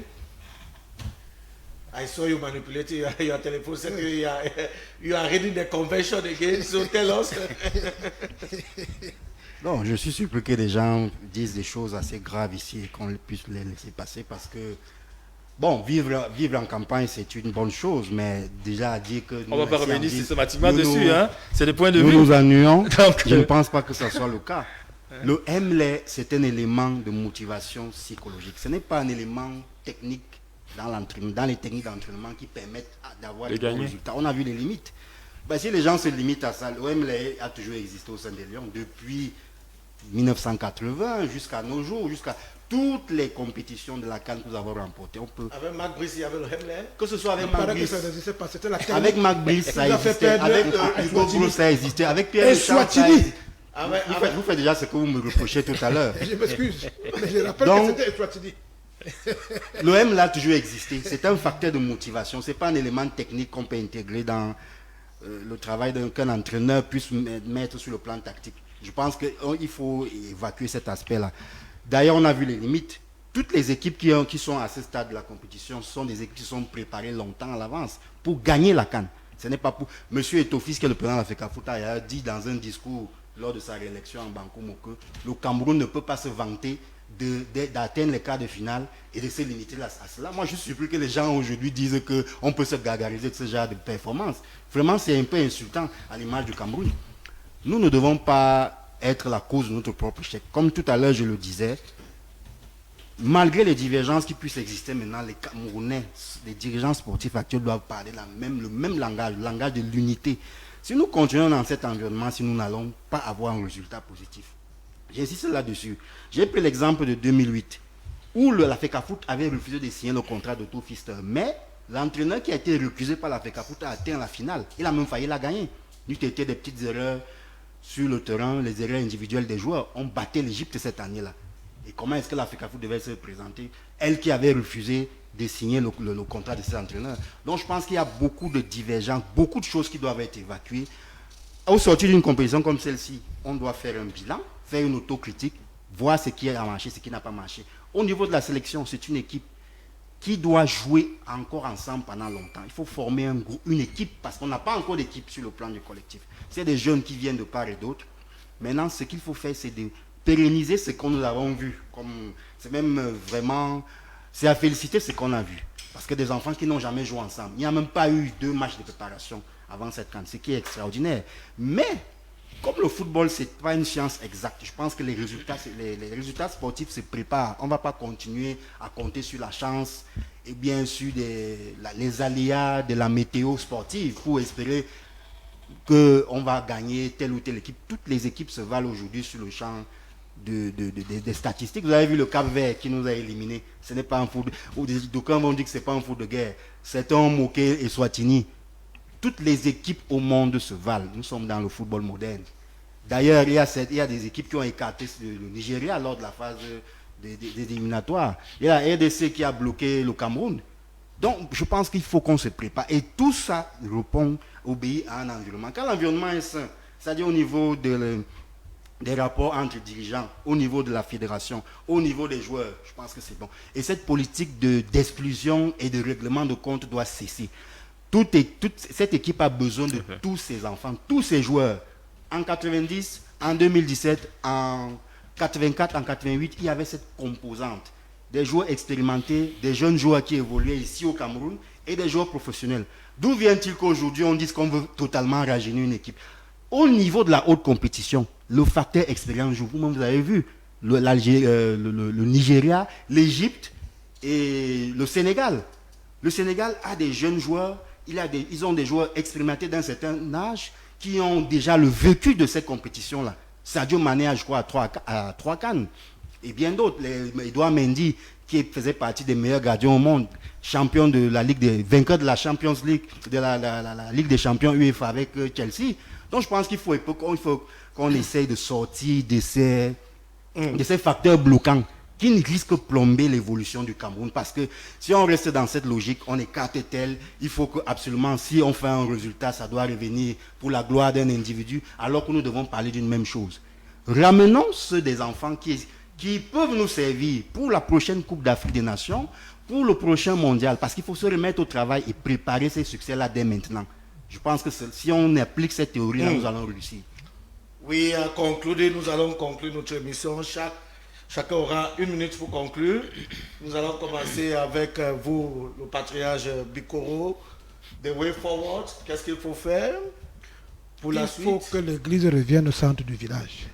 A: I saw you manipulating your telephone. Said you are reading the convention again, so tell us.
E: Non, je suis surpris que les gens disent des choses assez graves ici et qu'on puisse les laisser passer parce que Bon, vivre en campagne, c'est une bonne chose, mais déjà à dire que...
D: On ne va pas revenir
E: ville,
D: systématiquement dessus, hein. C'est des points de vue.
E: Nous nous ennuyons,
D: Donc,
E: je ne pense pas que ce soit le cas. Le MLE, c'est un élément de motivation psychologique. Ce n'est pas un élément technique dans les techniques d'entraînement qui permettent d'avoir des bons résultats. On a vu les limites. Ben, si les gens se limitent à ça, le MLE a toujours existé au sein des Lions depuis 1980 jusqu'à nos jours, jusqu'à toutes les compétitions de la CAN que nous avons remportées.
A: Avec Marc Brice, il y avait le MLE.
E: Que ce soit avec
B: Il paraît
E: Marc
B: que
E: Brice.
B: ça n'existait pas, c'était la technique.
E: Avec Marc Brice, ça
B: nous a fait
E: existait.
B: perdre
E: Avec Hugo Broos, ça existait. Avec Pierre Richard, ça existait. Vous faites déjà ce que vous me reprochez tout à l'heure.
B: Je m'excuse, mais je rappelle
E: Donc,
B: que c'était Eswatini.
E: L'OM a toujours existé. C'est un facteur de motivation. Ce n'est pas un élément technique qu'on peut intégrer dans le travail qu'un entraîneur puisse mettre sur le plan tactique. Je pense qu'il faut évacuer cet aspect-là. D'ailleurs, on a vu les limites. Toutes les équipes qui sont à ce stade de la compétition sont des équipes qui sont préparées longtemps à l'avance pour gagner la CAN. Ce n'est pas pour... Monsieur Etofis, qui est le président de la FECAFOOT, a dit dans un discours lors de sa réélection en Bankomo que le Cameroun ne peut pas se vanter d'atteindre les quarts de finale et de se limiter à cela. Moi, je suis surpris que les gens aujourd'hui disent qu'on peut se gargariser de ce genre de performance. Vraiment, c'est un peu insultant à l'image du Cameroun. Nous ne devons pas être la cause de notre propre échec. Comme tout à l'heure, je le disais, malgré les divergences qui puissent exister maintenant, les Camerounais, les dirigeants sportifs actuels doivent parler le même langage, le langage de l'unité. Si nous continuons dans cet environnement, si nous n'allons pas avoir un résultat positif. J'insiste là-dessus. J'ai pris l'exemple de 2008, où la FECAFOOT avait refusé de signer le contrat d'Otto Pfister. Mais l'entraîneur qui a été recusé par la FECAFOOT a atteint la finale. Il a même failli la gagner. Il y a été des petites erreurs sur le terrain, les erreurs individuelles des joueurs. On battait l'Égypte cette année-là. Et comment est-ce que la FECAFOOT devait se présenter? Elle qui avait refusé de signer le contrat de ses entraîneurs. Donc je pense qu'il y a beaucoup de divergences, beaucoup de choses qui doivent être évacuées. Au sortir d'une compétition comme celle-ci, on doit faire un bilan, faire une autocritique, voir ce qui a marché, ce qui n'a pas marché. Au niveau de la sélection, c'est une équipe qui doit jouer encore ensemble pendant longtemps. Il faut former un groupe, une équipe, parce qu'on n'a pas encore d'équipe sur le plan du collectif. C'est des jeunes qui viennent de part et d'autre. Maintenant, ce qu'il faut faire, c'est de pérenniser ce que nous avons vu. C'est même vraiment... C'est à féliciter ce qu'on a vu. Parce que des enfants qui n'ont jamais joué ensemble. Il n'y a même pas eu 2 matchs de préparation avant cette CAN, ce qui est extraordinaire. Mais, comme le football, ce n'est pas une science exacte, je pense que les résultats sportifs se préparent. On ne va pas continuer à compter sur la chance et bien sûr les aléas de la météo sportive pour espérer qu'on va gagner telle ou telle équipe. Toutes les équipes se valent aujourd'hui sur le champ des statistiques. Vous avez vu le Cap-Vert qui nous a éliminés. Ce n'est pas un foot. D'aucuns vont dire que ce n'est pas un foot de guerre. C'est un Moké et Swatini. Toutes les équipes au monde se valent. Nous sommes dans le football moderne. D'ailleurs, il y a des équipes qui ont écarté le Nigeria lors de la phase des éliminatoires. Il y a la RDC qui a bloqué le Cameroun. Donc, je pense qu'il faut qu'on se prépare. Et tout ça obéit à un environnement. Quand l'environnement est sain, c'est-à-dire au niveau des rapports entre dirigeants, au niveau de la fédération, au niveau des joueurs, je pense que c'est bon. Et cette politique d'exclusion et de règlement de compte doit cesser. Cette équipe a besoin de tous ces enfants, tous ces joueurs. En 90, en 2017, en 84, en 88, il y avait cette composante. Des joueurs expérimentés, des jeunes joueurs qui évoluaient ici au Cameroun et des joueurs professionnels. D'où vient-il qu'aujourd'hui on dise qu'on veut totalement rajeunir une équipe? Au niveau de la haute compétition, le facteur expérience joue. Vous-même, vous avez vu le Nigeria, l'Égypte et le Sénégal. Le Sénégal a des jeunes joueurs, ils ont des joueurs expérimentés d'un certain âge qui ont déjà le vécu de cette compétition-là. Sadio Mané a, je crois, à 3 CAN. Et bien d'autres. Edouard Mendy, qui faisait partie des meilleurs gardiens au monde, champion de la Ligue vainqueur de la Champions League, de la Ligue des champions UEFA avec Chelsea. Donc je pense qu'il faut qu'on essaye de sortir de ces facteurs bloquants qui ne risquent de plomber l'évolution du Cameroun. Parce que si on reste dans cette logique, on écarte tel, il faut que absolument, si on fait un résultat, ça doit revenir pour la gloire d'un individu, alors que nous devons parler d'une même chose. Ramenons ceux des enfants qui peuvent nous servir pour la prochaine Coupe d'Afrique des Nations, pour le prochain mondial, parce qu'il faut se remettre au travail et préparer ces succès-là dès maintenant. Je pense que si on applique cette théorie-là, nous allons réussir.
A: Oui, nous allons conclure notre émission. Chaque Chacun aura 1 minute pour conclure. Nous allons commencer avec vous, le patriarche Bikoro. The way forward, qu'est-ce qu'il faut faire pour la suite?
B: Il faut que l'église revienne au centre du village.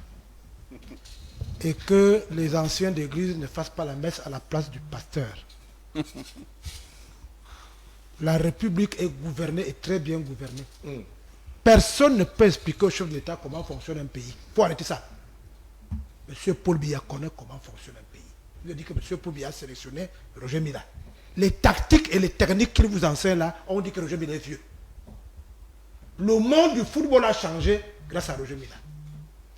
B: Et que les anciens d'église ne fassent pas la messe à la place du pasteur. La République est gouvernée et très bien gouvernée. Personne ne peut expliquer au chef de l'État comment fonctionne un pays. Il faut arrêter ça. Monsieur Paul Biya connaît comment fonctionne un pays. Il a dit que monsieur Paul Biya a sélectionné Roger Mila. Les tactiques et les techniques qu'il vous enseigne là, on dit que Roger Mila est vieux. Le monde du football a changé grâce à Roger Mila.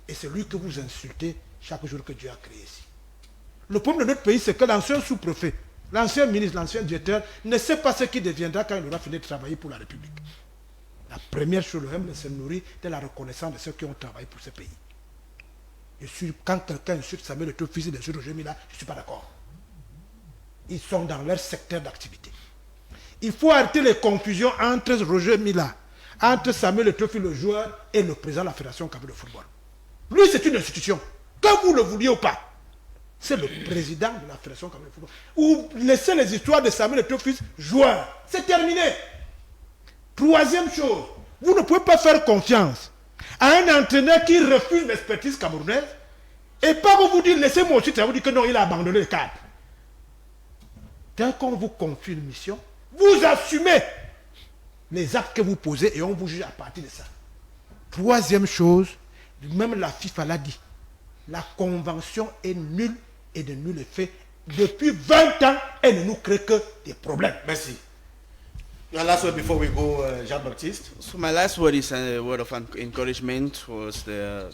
B: Et c'est lui que vous insultez chaque jour que Dieu a créé ici. Le problème de notre pays, c'est que l'ancien sous-préfet, l'ancien ministre, l'ancien directeur ne sait pas ce qui deviendra quand il aura fini de travailler pour la République. La première chose, le M se nourrit de la reconnaissance de ceux qui ont travaillé pour ce pays. Quand quelqu'un insulte Samuel Eto'o, fils de Roger Mila, je ne suis pas d'accord. Ils sont dans leur secteur d'activité. Il faut arrêter les confusions entre Roger Mila, entre Samuel Eto'o, le joueur, et le président de la Fédération Cameroun de football. Lui, c'est une institution. Que vous le vouliez ou pas, c'est le président de la Fédération Cameroun de football. Ou laissez les histoires de Samuel Eto'o, joueur. C'est terminé. Troisième chose, vous ne pouvez pas faire confiance à un entraîneur qui refuse l'expertise camerounaise et pas vous dire laissez-moi aussi, ça vous dire que non, il a abandonné le cadre. Dès qu'on vous confie une mission, vous assumez les actes que vous posez et on vous juge à partir de ça. Troisième chose, même la FIFA l'a dit, la convention est nulle et de nul effet. Depuis 20 ans, elle ne nous crée que des problèmes.
A: Merci. Your last word before we go, Jean-Baptiste.
C: So my last word is a word of encouragement towards the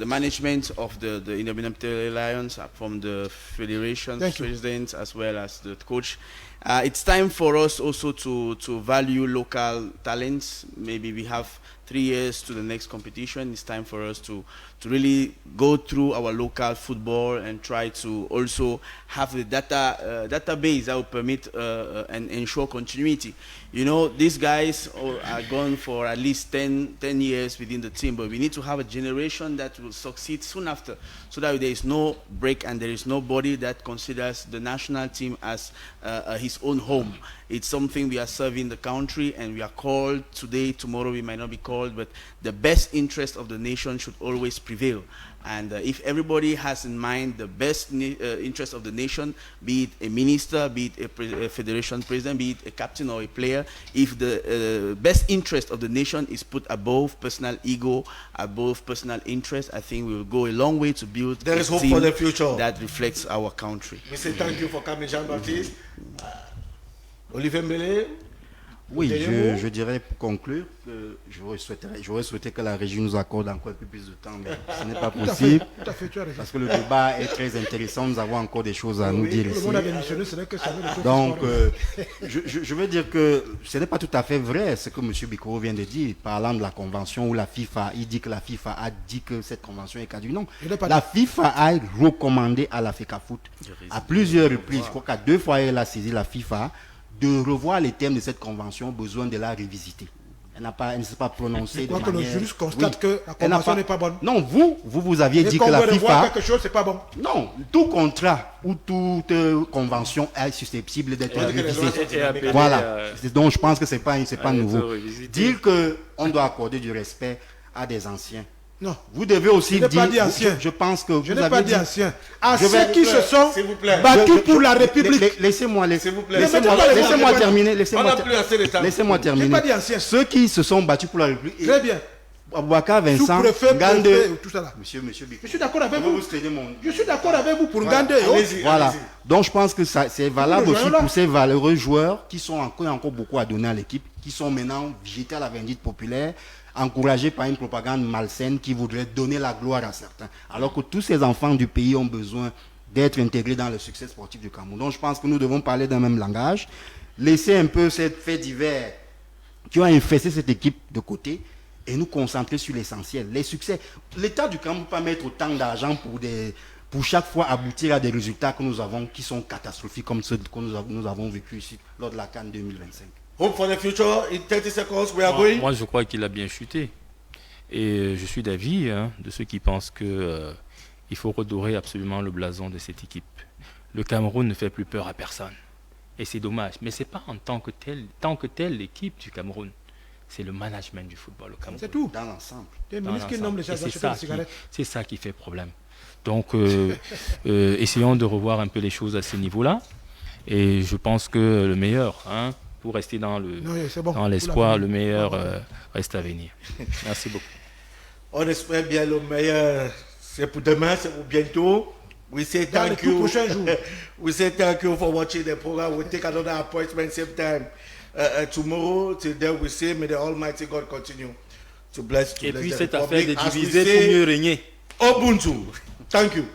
C: management of the Indomitable Lions, from the federation president as well as the coach. It's time for us also to value local talents. Maybe we have 3 years to the next competition. It's time for us to really go through our local football and try to also have the database that will permit and ensure continuity. You know, these guys are gone for at least 10 years within the team, but we need to have a generation that will succeed soon after, so that there is no break and there is nobody that considers the national team as his own home. It's something we are serving the country, and we are called today. Tomorrow we might not be called, but the best interest of the nation should always prevail. And if everybody has in mind the best interest of the nation, be it a minister, be it a federation president, be it a captain or a player, if the best interest of the nation is put above personal ego, above personal interest, I think we will go a long way to build
A: there is hope for the future
C: that reflects our country.
A: We say thank you for coming, Jean-Baptiste. Olivier Mbele.
E: Oui, je dirais pour conclure que j'aurais souhaité que la régie nous accorde encore un peu plus de temps, mais ce n'est pas possible.
B: Tout à fait, tu as raison.
E: Parce que le débat est très intéressant, nous avons encore des choses à nous dire ici.
B: Tout le monde a démissionné, ce n'est que ça.
E: Donc, je veux dire que ce n'est pas tout à fait vrai ce que M. Bikoro vient de dire, parlant de la convention où la FIFA, il dit que la FIFA a dit que cette convention est caduque. Non, la FIFA a recommandé à la FECAFOOT à plusieurs reprises, je crois qu'à 2 fois elle a saisi la FIFA, de revoir les termes de cette convention, besoin de la révisiter. Elle ne s'est pas prononcée. Je crois
B: que le juriste constate que la convention n'est pas bonne.
E: Non, vous aviez dit que la FIFA...
B: quelque chose, c'est pas bon.
E: Non, tout contrat ou toute convention est susceptible d'être révisé. Voilà. Donc je pense que c'est pas nouveau. Dire qu'on doit accorder du respect à des anciens.
B: Non.
E: Vous devez aussi dire...
B: pas dit ancien.
E: Je pense que
B: je n'ai pas dit ancien. À
E: ceux
B: qui se sont battus pour la République.
E: Laissez-moi terminer. Laissez-moi terminer.
B: Je n'ai pas dit ancien.
E: Ceux qui se sont battus pour la République.
B: Très bien.
E: Aboubacar Vincent,
B: Ngande, tout ça là.
E: Monsieur Bikoro.
B: Je suis d'accord avec vous. Je suis d'accord avec vous pour Ngande.
E: Voilà. Donc je pense que c'est valable aussi pour ces valeureux joueurs qui sont encore beaucoup à donner à l'équipe, qui sont maintenant jetés à la vindicte populaire, encouragés par une propagande malsaine qui voudrait donner la gloire à certains. Alors que tous ces enfants du pays ont besoin d'être intégrés dans le succès sportif du Cameroun. Donc je pense que nous devons parler d'un même langage, laisser un peu ces faits divers qui ont infesté cette équipe de côté et nous concentrer sur l'essentiel, les succès. L'État du Cameroun ne peut pas mettre autant d'argent pour chaque fois aboutir à des résultats que nous avons qui sont catastrophiques comme ceux que nous avons vécu ici lors de la CAN 2025.
A: Hope for the future. In 30 seconds, we are going.
D: Moi, je crois qu'il a bien chuté. Et je suis d'avis de ceux qui pensent que il faut redorer absolument le blason de cette équipe. Le Cameroun ne fait plus peur à personne. Et c'est dommage. Mais ce n'est pas en tant que tel l'équipe du Cameroun. C'est le management du football au Cameroun.
B: C'est tout.
E: Dans l'ensemble.
B: Les ministres qui nomment les gens acheter des cigarettes.
D: C'est ça qui fait problème. Donc, essayons de revoir un peu les choses à ce niveau-là. Et je pense que le meilleur, pour rester dans l'espoir, le meilleur reste à venir. Merci beaucoup.
A: On espère bien le meilleur. C'est pour demain, c'est pour bientôt. We say
B: Dans les
A: thank
B: tout
A: you.
B: prochains jours.
A: We say thank you for watching the program. We'll take another appointment same time tomorrow. Till then, we say, may the Almighty God continue to bless.
D: Et puis
A: the
D: cette affaire
A: Republic.
D: de
A: As we
D: diviser
A: say,
D: pour mieux régner.
A: Ubuntu. Thank you.